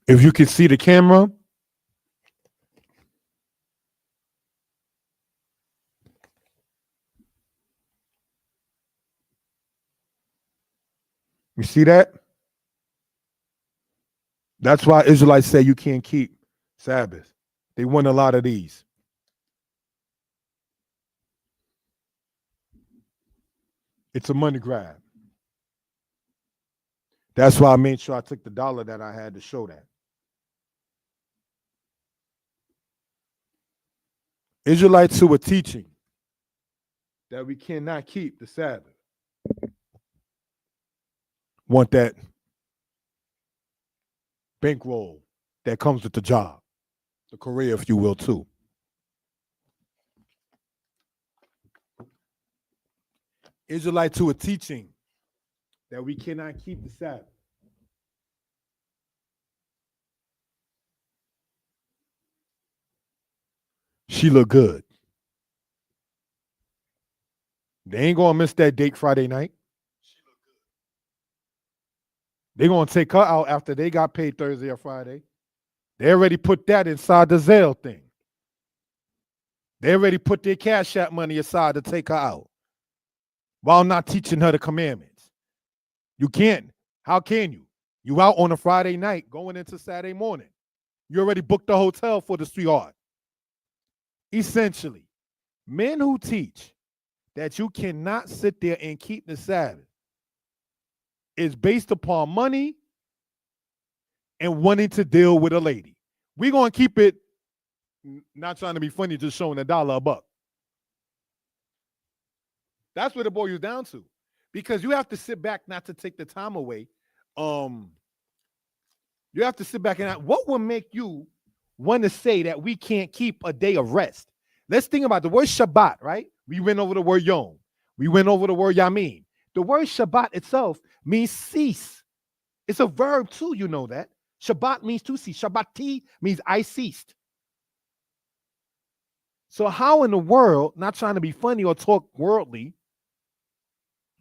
if you can see the camera, you see that? That's why Israelites say you can't keep Sabbath. They want a lot of these. It's a money grab. That's why I made sure I took the dollar that I had to show that. Israelites who are teaching that we cannot keep the Sabbath want that bankroll that comes with the job, the career, if you will, too. Israelites who are teaching that we cannot keep the Sabbath. She look good. They ain't gonna miss that date Friday night. They're gonna take her out after they got paid Thursday or Friday. They already put that inside the Zelle thing. They already put their Cash App money aside to take her out while not teaching her the commandments. You can't. How can you? You out on a Friday night going into Saturday morning. You already booked the hotel for the sweetheart. Essentially, men who teach that you cannot sit there and keep the Sabbath is based upon money and wanting to deal with a lady. We're going to keep it, not trying to be funny, just showing $1 a buck. That's what it boils down to. Because you have to sit back, not to take the time away. You have to sit back and what will make you want to say that we can't keep a day of rest? Let's think about the word Shabbat, right? We went over the word Yom. We went over the word Yamin. The word Shabbat itself means cease. It's a verb too, you know that. Shabbat means to cease. Shabbati means I ceased. So how in the world, not trying to be funny or talk worldly,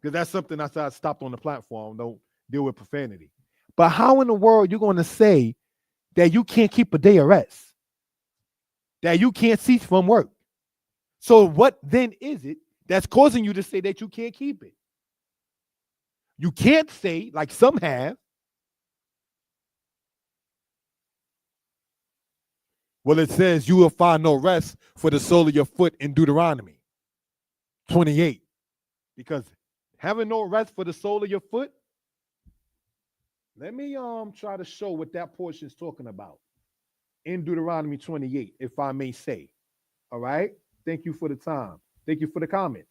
because that's something I stopped on the platform, don't deal with profanity. But how in the world you're going to say that you can't keep a day of rest? That you can't cease from work? So what then is it that's causing you to say that you can't keep it? You can't say, like some have, well, it says you will find no rest for the sole of your foot in Deuteronomy 28. Because having no rest for the sole of your foot, let me try to show what that portion is talking about in Deuteronomy 28, if I may say. All right? Thank you for the time. Thank you for the comment.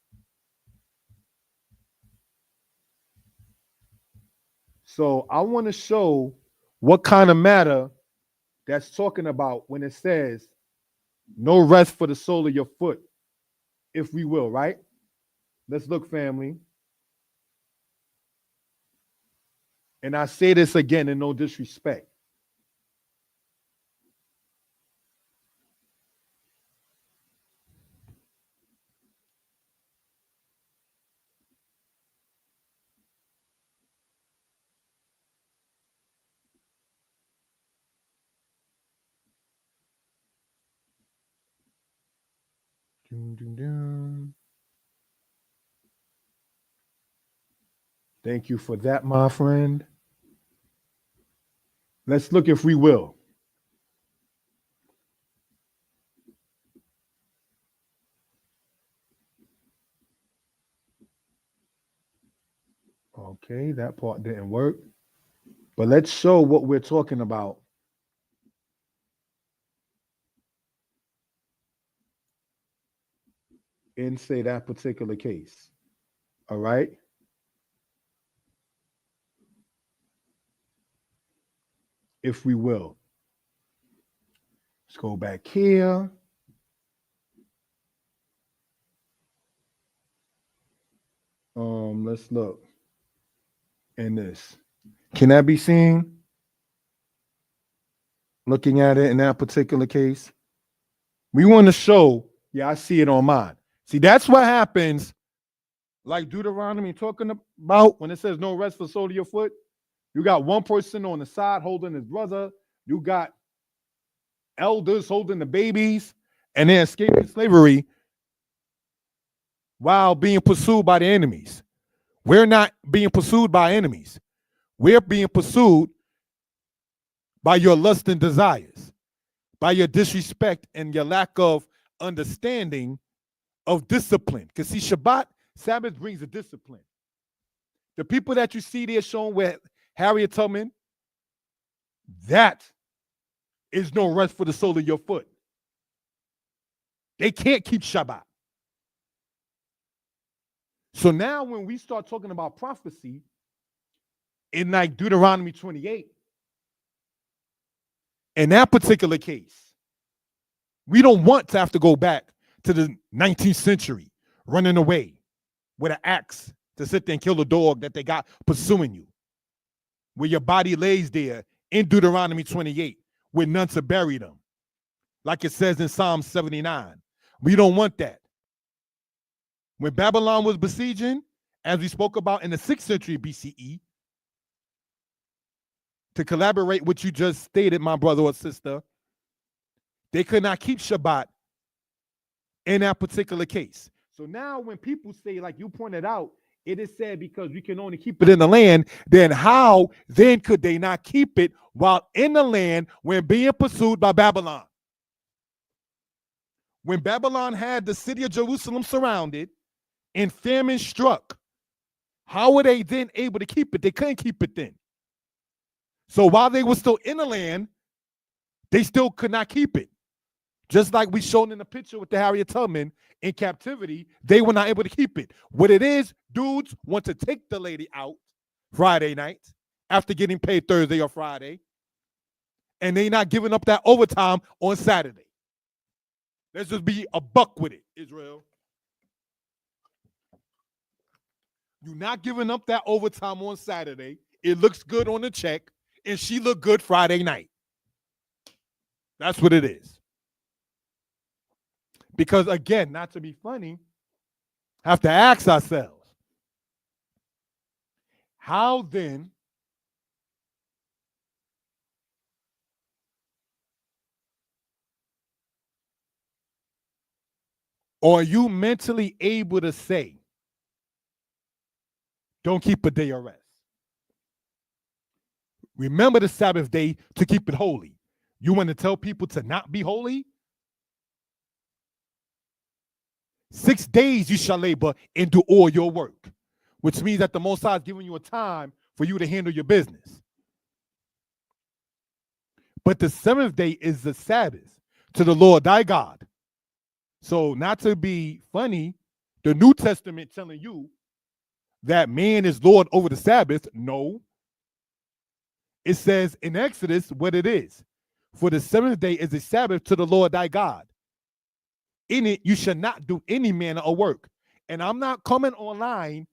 So I want to show what kind of matter that's talking about when it says no rest for the sole of your foot, if we will, right? Let's look, family. And I say this again in no disrespect. Thank you for that, my friend. Let's look, if we will. Okay, that part didn't work. But let's show what we're talking about. In, say, that particular case. All right? If we will. Let's go back here. Let's look in this. Can that be seen? Looking at it in that particular case. We want to show, yeah, I see it on mine. See, that's what happens, like Deuteronomy talking about when it says no rest for the sole of your foot. You got one person on the side holding his brother. You got elders holding the babies, and they're escaping slavery while being pursued by the enemies. We're not being pursued by enemies. We're being pursued by your lust and desires, by your disrespect and your lack of understanding of discipline. Because see, Shabbat, Sabbath brings a discipline. The people that you see there shown with Harriet Tubman, that is no rest for the sole of your foot. They can't keep Shabbat. So now when we start talking about prophecy in like Deuteronomy 28, in that particular case, we don't want to have to go back to the 19th century running away with an axe to sit there and kill a dog that they got pursuing you, where your body lays there in Deuteronomy 28 with none to bury them, like it says in Psalm 79. We don't want that. When Babylon was besieging, as we spoke about in the 6th century BCE, to collaborate what you just stated, my brother or sister, they could not keep Shabbat in that particular case. So now when people say, like you pointed out, it is said because we can only keep it in the land, then how then could they not keep it while in the land when being pursued by Babylon? When Babylon had the city of Jerusalem surrounded and famine struck, how were they then able to keep it? They couldn't keep it then. So while they were still in the land, they still could not keep it. Just like we shown in the picture with the Harriet Tubman in captivity, they were not able to keep it. What it is, dudes want to take the lady out Friday night after getting paid Thursday or Friday, and they not giving up that overtime on Saturday. Let's just be a buck with it, Israel. You're not giving up that overtime on Saturday. It looks good on the check, and she looked good Friday night. That's what it is. Because again, not to be funny, have to ask ourselves, how then are you mentally able to say, don't keep a day of rest? Remember the Sabbath day to keep it holy. You want to tell people to not be holy? 6 days you shall labor and do all your work, which means that the Most High is giving you a time for you to handle your business. But the 7th day is the Sabbath to the Lord thy God. So not to be funny, the New Testament telling you that man is Lord over the Sabbath. No. It says in Exodus what it is. For the 7th day is a Sabbath to the Lord thy God. In it, you shall not do any manner of work. And I'm not coming online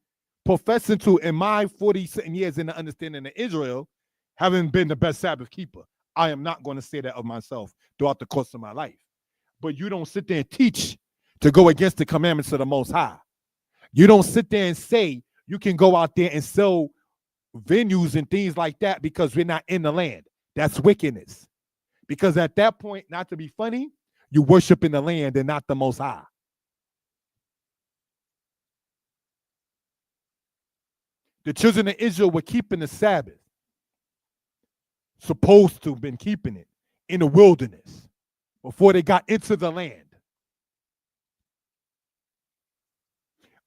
professing to, in my 40-something years in the understanding of Israel, having been the best Sabbath keeper. I am not going to say that of myself throughout the course of my life. But you don't sit there and teach to go against the commandments of the Most High. You don't sit there and say you can go out there and sell venues and things like that because we're not in the land. That's wickedness. Because at that point, not to be funny, you worship in the land and not the Most High. The children of Israel were keeping the Sabbath. Supposed to have been keeping it in the wilderness before they got into the land.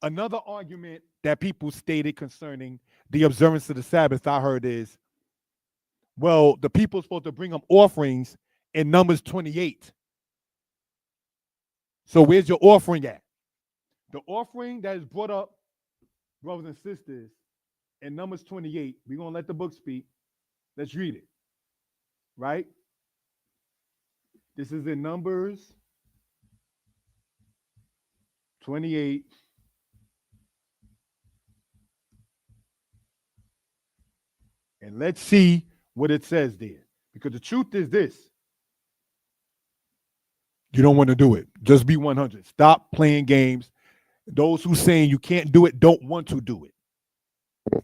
Another argument that people stated concerning the observance of the Sabbath I heard is, well, the people are supposed to bring them offerings in Numbers 28. So where's your offering at? The offering that is brought up, brothers and sisters, in Numbers 28, we're going to let the book speak. Let's read it. Right? This is in Numbers 28. And let's see what it says there. Because the truth is this. You don't want to do it. Just be 100. Stop playing games. Those who saying you can't do it don't want to do it.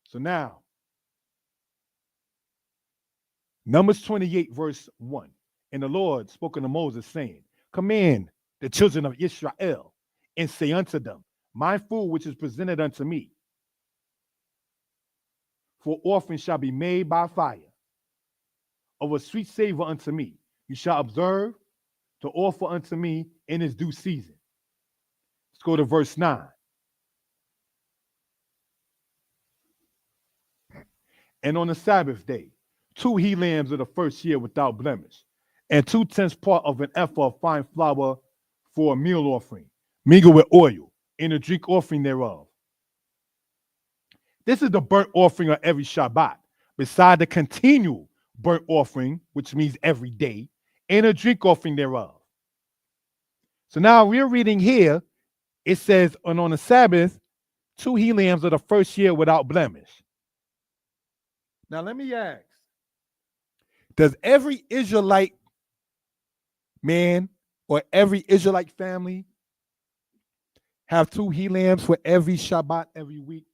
So now, Numbers 28, verse 1. And the Lord spoke unto Moses, saying, command the children of Israel, and say unto them, my food which is presented unto me, for offering shall be made by fire, of a sweet savor unto me. You shall observe to offer unto me in its due season. Let's go to verse 9. And on the Sabbath day, 2 he lambs of the first year without blemish, and 2/10 part of an ephah of fine flour for a meal offering, mingled with oil, and a drink offering thereof. This is the burnt offering of every Shabbat, beside the continual burnt offering, which means every day, and a drink offering thereof. So now we're reading here, it says, and on the Sabbath, 2 he lambs of the first year without blemish. Now let me ask, does every Israelite man or every Israelite family have 2 he lambs for every Shabbat every week?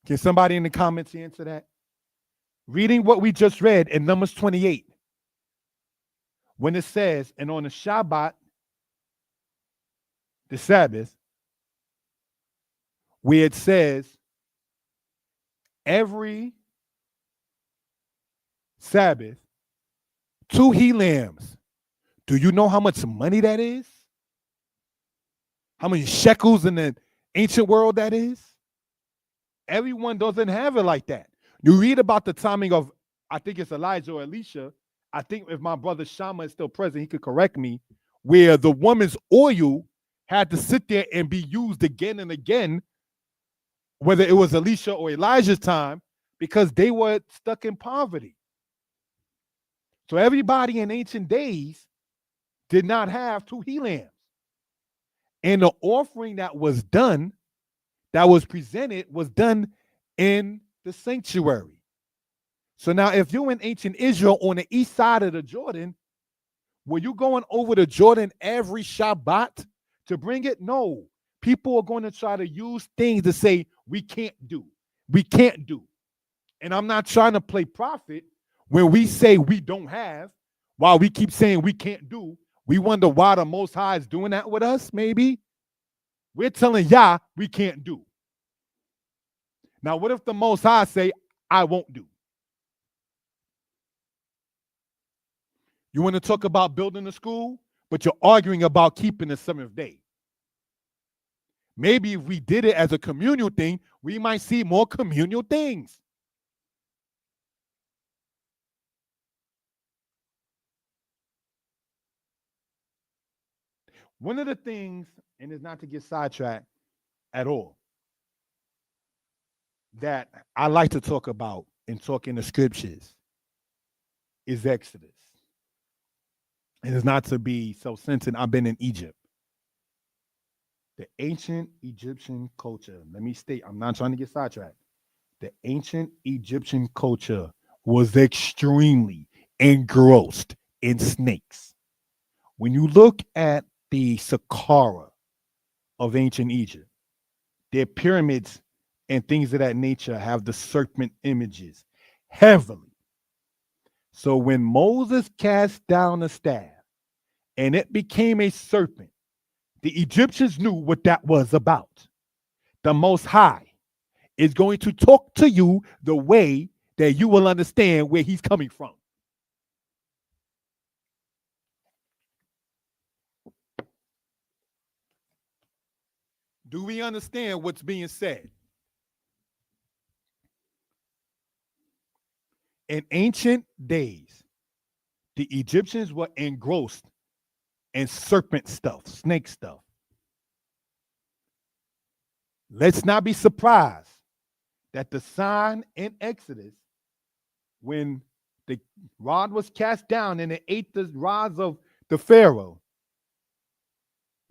Can somebody in the comments answer that? Reading what we just read in Numbers 28, when it says, and on the Shabbat, the Sabbath, where it says, every Sabbath, 2 he lambs. Do you know how much money that is? How many shekels in the ancient world that is? Everyone doesn't have it like that. You read about the timing of, I think it's Elijah or Elisha. I think if my brother Shama is still present, he could correct me, where the woman's oil had to sit there and be used again and again, whether it was Elisha or Elijah's time, because they were stuck in poverty. So everybody in ancient days did not have 2 he lambs. And the offering that was done, that was presented, was done in the sanctuary. So now if you're in ancient Israel on the east side of the Jordan, were you going over the Jordan every Shabbat to bring it? No. People are going to try to use things to say, we can't do. We can't do. And I'm not trying to play prophet when we say we don't have, while we keep saying we can't do. We wonder why the Most High is doing that with us, maybe. We're telling Yah we can't do. Now, what if the Most High say, I won't do? You want to talk about building a school, but you're arguing about keeping the 7th day. Maybe if we did it as a communal thing, we might see more communal things. One of the things, and it's not to get sidetracked at all, that I like to talk about and talk in the scriptures is Exodus. And it's not to be self-centered. I've been in Egypt. The ancient Egyptian culture, let me state, I'm not trying to get sidetracked. The ancient Egyptian culture was extremely engrossed in snakes. When you look at the Saqqara of ancient Egypt, their pyramids and things of that nature have the serpent images heavily. So when Moses cast down the staff and it became a serpent, the Egyptians knew what that was about. The Most High is going to talk to you the way that you will understand where he's coming from. Do we understand what's being said? In ancient days, the Egyptians were engrossed in serpent stuff, snake stuff. Let's not be surprised that the sign in Exodus, when the rod was cast down and it ate the rods of the Pharaoh,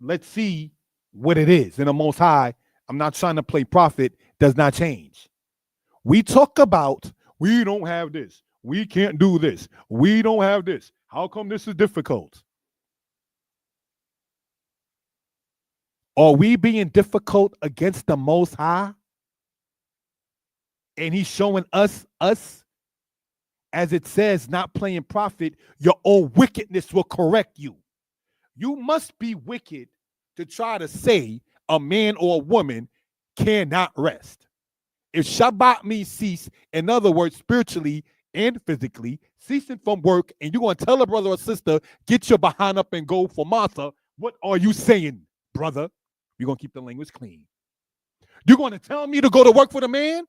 let's see what it is. And the Most High, I'm not trying to play prophet, does not change. We talk about, we don't have this. We can't do this. We don't have this. How come this is difficult? Are we being difficult against the Most High? And he's showing us, as it says, not playing prophet, your own wickedness will correct you. You must be wicked to try to say a man or a woman cannot rest. If Shabbat means cease, in other words, spiritually and physically, ceasing from work, and you're going to tell a brother or sister, get your behind up and go for Martha, what are you saying, brother? You're going to keep the language clean. You're going to tell me to go to work for the man?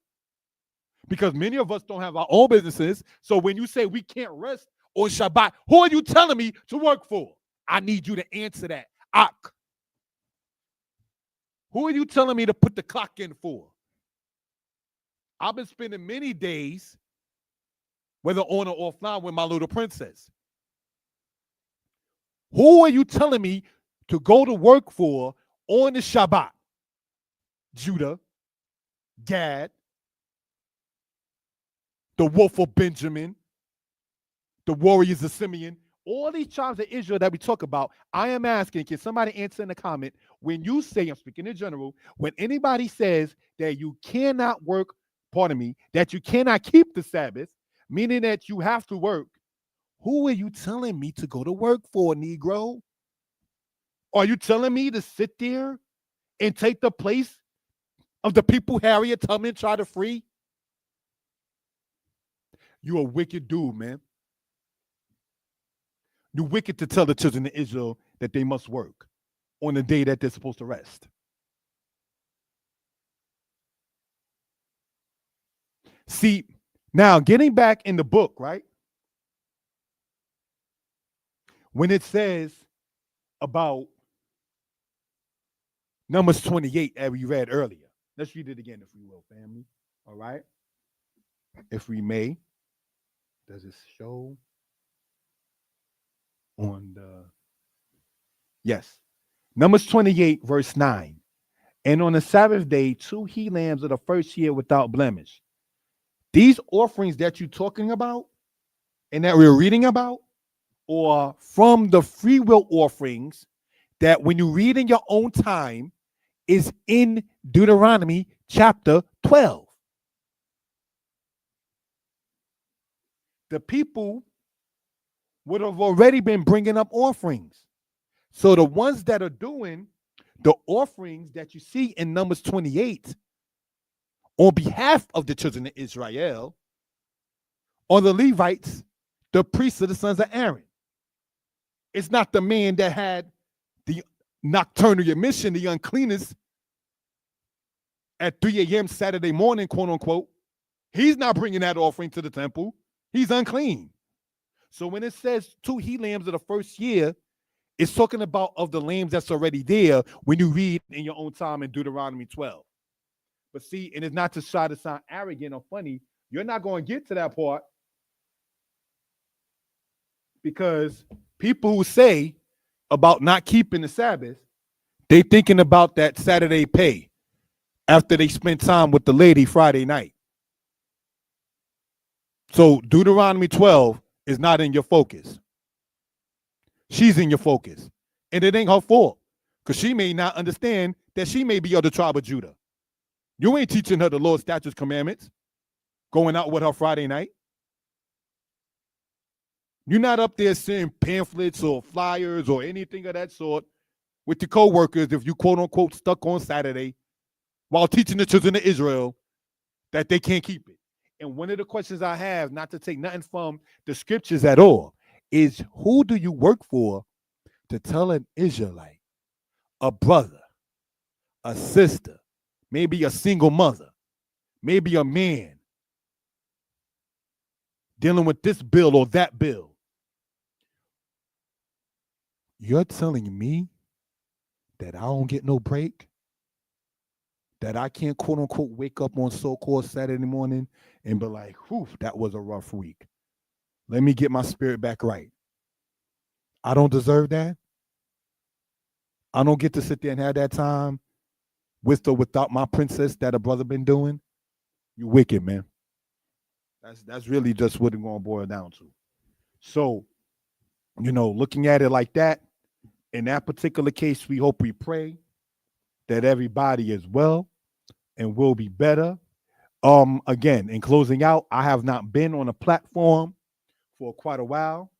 Because many of us don't have our own businesses. So when you say we can't rest on Shabbat, who are you telling me to work for? I need you to answer that. Ak. Who are you telling me to put the clock in for? I've been spending many days, whether on or offline, with my little princess. Who are you telling me to go to work for on the Shabbat? Judah, Gad, the wolf of Benjamin, the warriors of Simeon, all these tribes of Israel that we talk about. I am asking, can somebody answer in the comment, when you say, I'm speaking in general, when anybody says that you cannot work, pardon me, that you cannot keep the Sabbath, meaning that you have to work, who are you telling me to go to work for, Negro? Are you telling me to sit there and take the place of the people Harriet Tubman tried to free? You a wicked dude, man. You're wicked to tell the children of Israel that they must work on the day that they're supposed to rest. See, now getting back in the book, right? When it says about Numbers 28, as we read earlier, let's read it again, if we will, family. All right? If we may. Does it show on the... Yes. Numbers 28, verse 9. And on the Sabbath day, 2 he lambs of the first year without blemish. These offerings that you're talking about and that we're reading about, or from the free will offerings that when you read in your own time is in Deuteronomy chapter 12. The people would have already been bringing up offerings. So the ones that are doing the offerings that you see in Numbers 28 on behalf of the children of Israel are the Levites, the priests of the sons of Aaron. It's not the man that had the nocturnal emission, the uncleanness at 3 a.m. Saturday morning, quote unquote. He's not bringing that offering to the temple. He's unclean. So when it says 2 he lambs of the first year, it's talking about of the lambs that's already there when you read in your own time in Deuteronomy 12. But see, and it's not to try to sound arrogant or funny. You're not going to get to that part because people who say about not keeping the Sabbath, they thinking about that Saturday pay after they spent time with the lady Friday night. So Deuteronomy 12 is not in your focus. She's in your focus. And it ain't her fault because she may not understand that she may be of the tribe of Judah. You ain't teaching her the Lord's statutes, commandments, going out with her Friday night. You're not up there seeing pamphlets or flyers or anything of that sort with your co-workers if you quote unquote stuck on Saturday while teaching the children of Israel that they can't keep it. And one of the questions I have, not to take nothing from the scriptures at all, is who do you work for to tell an Israelite, a brother, a sister, maybe a single mother, maybe a man dealing with this bill or that bill? You're telling me that I don't get no break? That I can't quote unquote wake up on so-called Saturday morning and be like, whew, that was a rough week. Let me get my spirit back right. I don't deserve that. I don't get to sit there and have that time with or without my princess that a brother been doing. You wicked, man. That's really just what it's going to boil down to. So, looking at it like that, in that particular case, we hope, we pray that everybody is well and will be better. Again, in closing out, I have not been on a platform for quite a while.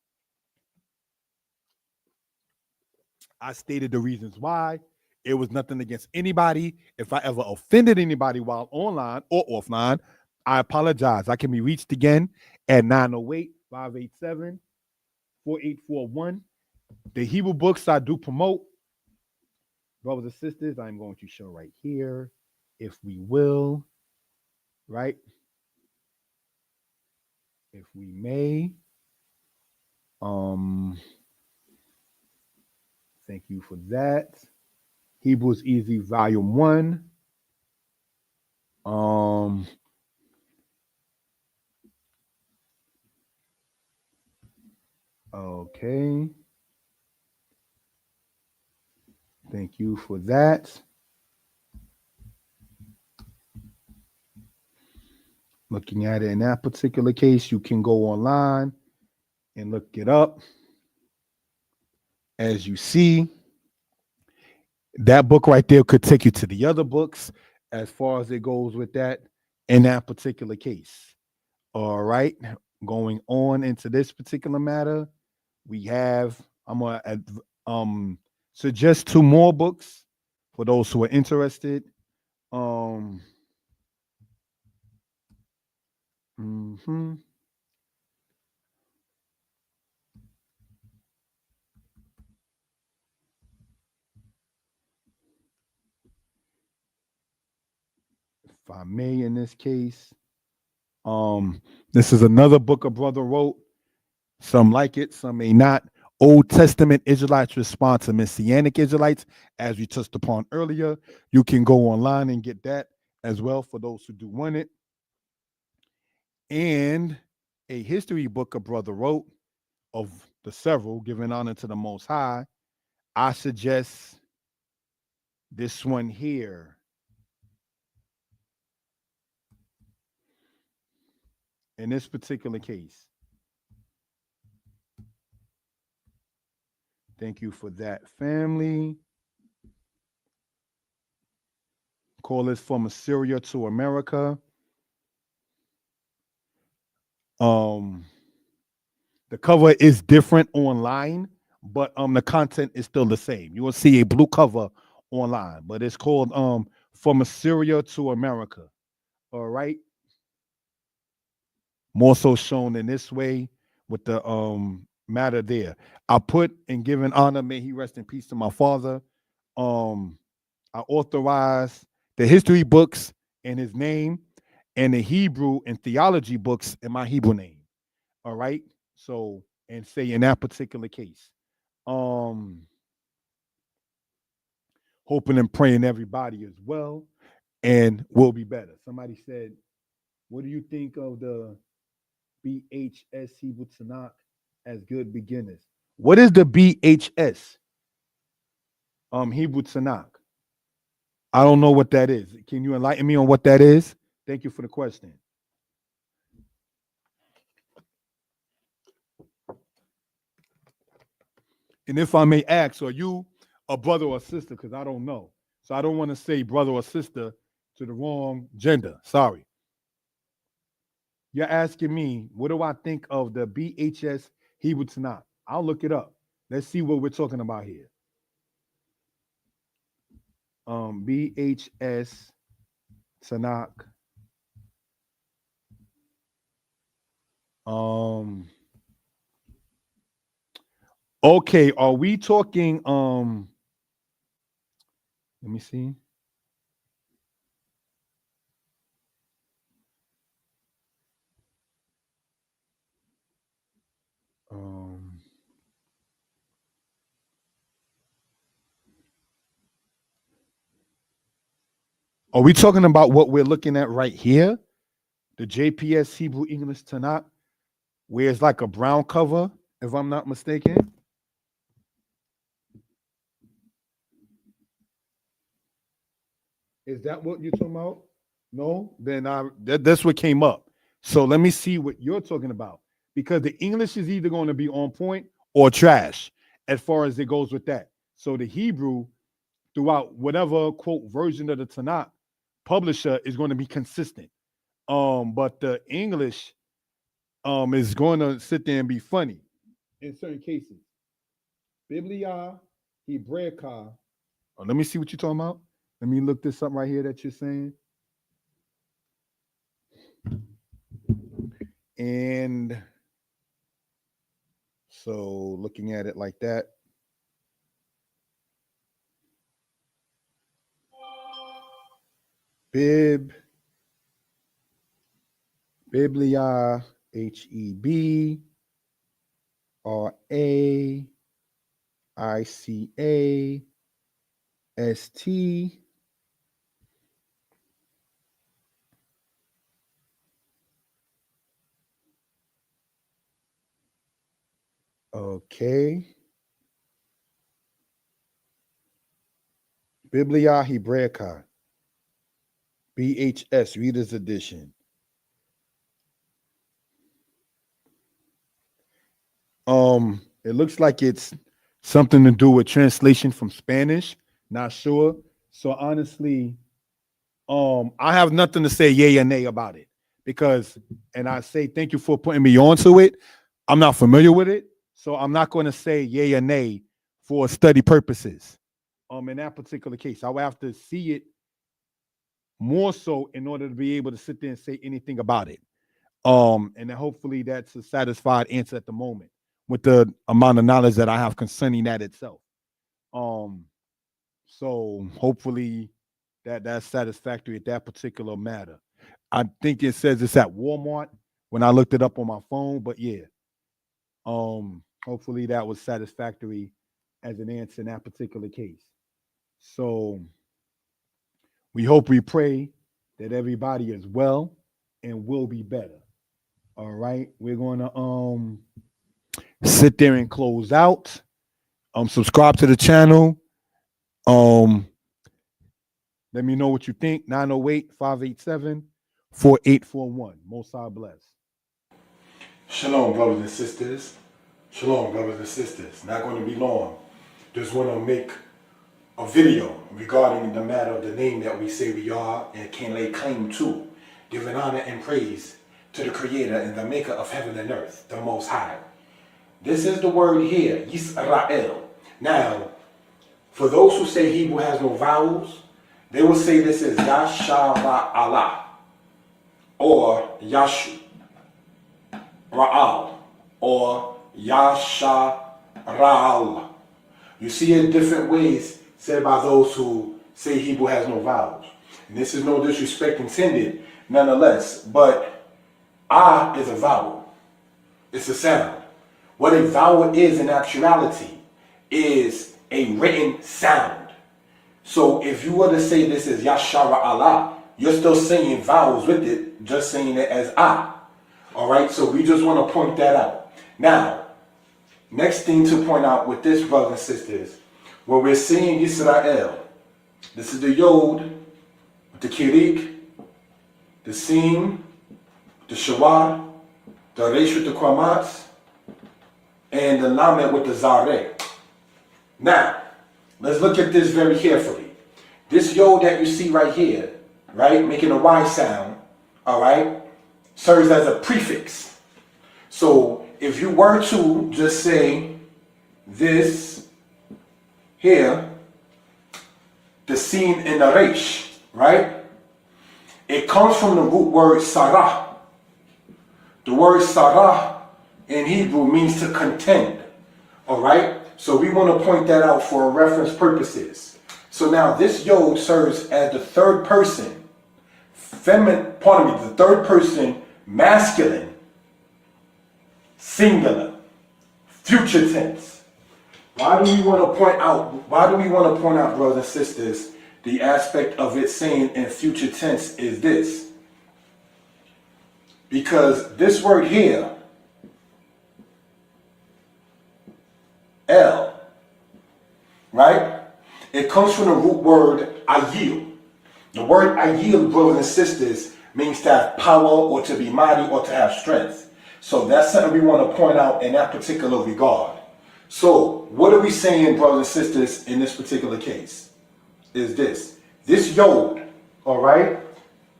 I stated the reasons why. It was nothing against anybody. If I ever offended anybody while online or offline, I apologize. I can be reached again at 908-587-4841. The Hebrew books I do promote, brothers and sisters, I'm going to show right here, if we will, right? if we may. Um, thank you for that. Hebrews Easy Volume 1. Um, okay. Thank you for that. Looking at it in that particular case, you can go online and look it up. As you see, that book right there could take you to the other books as far as it goes with that in that particular case. All right. Going on into this particular matter, we have, I'm going to suggest two more books for those who are interested. Um, mhm. If I may, in this case, this is another book a brother wrote. Some like it, some may not. Old Testament Israelites Response to Messianic Israelites, as we touched upon earlier. You can go online and get that as well for those who do want it. And a history book a brother wrote of the several, giving honor to the Most High. I suggest this one here. In this particular case. Thank you for that, family. Call this From Assyria to America. Um, the cover is different online, but the content is still the same. You will see a blue cover online, but it's called From Assyria to America. All right. More so shown in this way with the matter there. I put in giving honor, may he rest in peace to my father. I authorize the history books in his name and the Hebrew and theology books in my Hebrew name. All right. So, and say in that particular case, um, hoping and praying everybody as well and will be better. Somebody said, what do you think of the BHS Hebrew Tanakh as good beginners? What is the BHS Hebrew Tanakh? I don't know what that is. Can you enlighten me on what that is? Thank you for the question. And if I may ask, are you a brother or sister? Because I don't know. So I don't want to say brother or sister to the wrong gender. Sorry. You're asking me, what do I think of the BHS Hebrew Tanakh? I'll look it up. Let's see what we're talking about here. BHS Tanakh. Um, okay, are we talking let me see. Um are we talking about what we're looking at right here? The JPS Hebrew English Tanakh, where it's like a brown cover, if I'm not mistaken. Is that what you're talking about? No? Then that's what came up. So let me see what you're talking about. Because the English is either going to be on point or trash as far as it goes with that. So the Hebrew, throughout whatever quote version of the Tanakh publisher, is going to be consistent. But the English is going to sit there and be funny in certain cases. Biblia Hebraica. Oh, let me see what you're talking about. Let me look this up right here that you're saying. And so looking at it like that. Biblia HEBRAICAST. Okay. Biblia Hebraica. BHS Reader's Edition. It looks like it's something to do with translation from Spanish. Not sure. So honestly, I have nothing to say yay or nay about it because, and I say thank you for putting me onto it. I'm not familiar with it, so I'm not going to say yay or nay for study purposes. In that particular case, I would have to see it more so in order to be able to sit there and say anything about it. And then hopefully that's a satisfied answer at the moment with the amount of knowledge that I have concerning that itself. So hopefully that's satisfactory at that particular matter. I think it says it's at Walmart when I looked it up on my phone, but yeah. Hopefully that was satisfactory as an answer in that particular case. So we pray that everybody is well and will be better. All right. We're gonna sit there and close out. Subscribe to the channel. Let me know what you think. 908-587-4841. Most High bless. Shalom, brothers and sisters. Shalom, brothers and sisters. Not going to be long. Just want to make a video regarding the matter of the name that we say we are and can lay claim to, giving honor and praise to the Creator and the Maker of heaven and earth, the Most High. This is the word here, Yisrael. Now, for those who say Hebrew has no vowels, they will say this is Yashara'Allah or Yashra'al or Yashara'al. You see it different ways said by those who say Hebrew has no vowels. And this is no disrespect intended, nonetheless, but ah is a vowel. It's a sound. What a vowel is in actuality is a written sound. So if you were to say this is Yashara'Allah, you're still saying vowels with it, just saying it as ah. All right, so we just want to point that out. Now, next thing to point out with this, brothers and sisters, where we're seeing Yisrael, this is the Yod, the Kirik, the Sin, the Shawar, the Resh with the Kwamat, and the Lamed with the Zareh. Now, let's look at this very carefully. This Yod that you see right here, right, making a Y sound, all right, serves as a prefix. So if you were to just say this here, the Sin and the Resh, right, it comes from the root word Sarah. The word Sarah in Hebrew means to contend, all right? So we want to point that out for reference purposes. So now this Yod serves as the third person, the third person masculine, singular, future tense. Why do we want to point out, brothers and sisters, the aspect of it saying in future tense is this? Because this word here, El, right? It comes from the root word ayil. The word ayil, brothers and sisters, means to have power or to be mighty or to have strength. So that's something we want to point out in that particular regard. So what are we saying, brothers and sisters, in this particular case? Is this Yod, all right,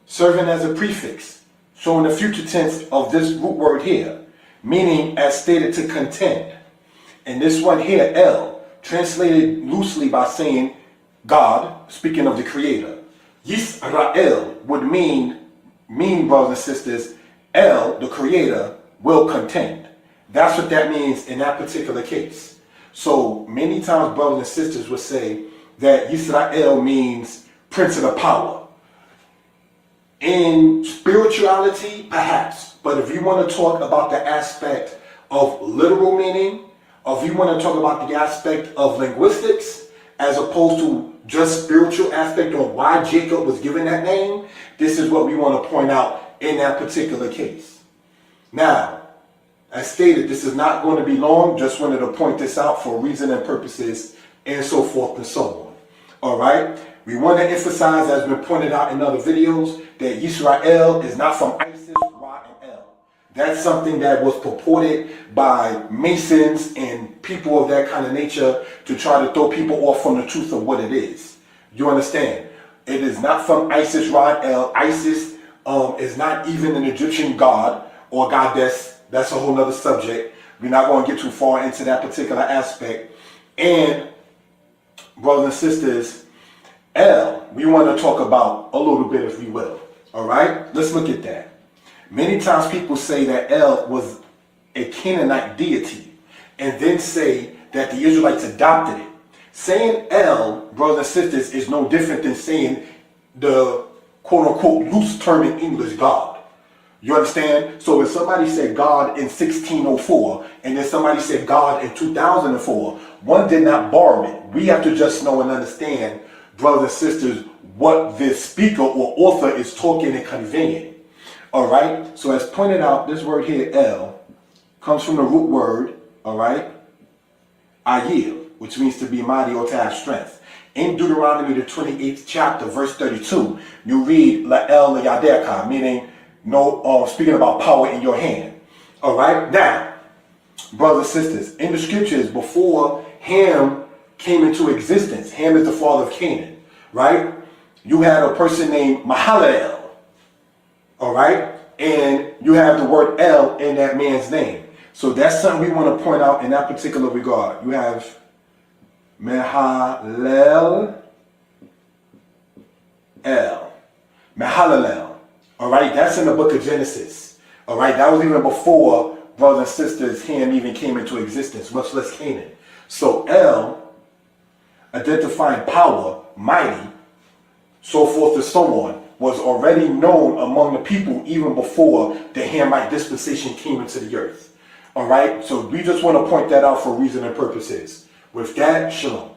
serving as a prefix, showing the future tense of this root word here, meaning as stated to contend. And this one here, El, translated loosely by saying God, speaking of the Creator. Yisrael would mean, brothers and sisters, El, the Creator, will contend. That's what that means in that particular case. So many times brothers and sisters would say that Yisrael means Prince of the Power. In spirituality, perhaps. But if you want to talk about the aspect of literal meaning, or if you want to talk about the aspect of linguistics, as opposed to just spiritual aspect on why Jacob was given that name, this is what we want to point out in that particular case. Now, as stated, this is not going to be long. Just wanted to point this out for reason and purposes and so forth and so on. All right. We want to emphasize, as has been pointed out in other videos, that Yisrael is not from Isis, Ra, and El. That's something that was purported by Masons and people of that kind of nature to try to throw people off from the truth of what it is. You understand? It is not from Isis, Ra, and El. Isis is not even an Egyptian god or goddess. That's a whole nother subject. We're not going to get too far into that particular aspect. And brothers and sisters, El, we want to talk about a little bit, if we will. All right, let's look at that. Many times people say that El was a Canaanite deity and then say that the Israelites adopted it. Saying El, brothers and sisters, is no different than saying the quote-unquote loose term in English, God. You understand? So if somebody said God in 1604 and then somebody said God in 2004, one did not borrow it. We have to just know and understand, brothers and sisters, what this speaker or author is talking and conveying. All right? So as pointed out, this word here, El, comes from the root word, all right, Ayil, which means to be mighty or to have strength. In Deuteronomy, the 28th chapter, verse 32, you read La'el Yadeka, meaning speaking about power in your hand. All right? Now, brothers and sisters, in the scriptures, before Ham came into existence, Ham is the father of Canaan, right? You had a person named Mahalalel, all right? And you have the word El in that man's name. So that's something we want to point out in that particular regard. You have Mahalalel, Mahalalel. All right, that's in the book of Genesis. All right, that was even before, brothers and sisters, Ham even came into existence, much less Canaan. So El, identifying power, mighty, so forth and so on, was already known among the people even before the Hamite dispensation came into the earth. All right, so we just want to point that out for reason and purposes. With that, shalom.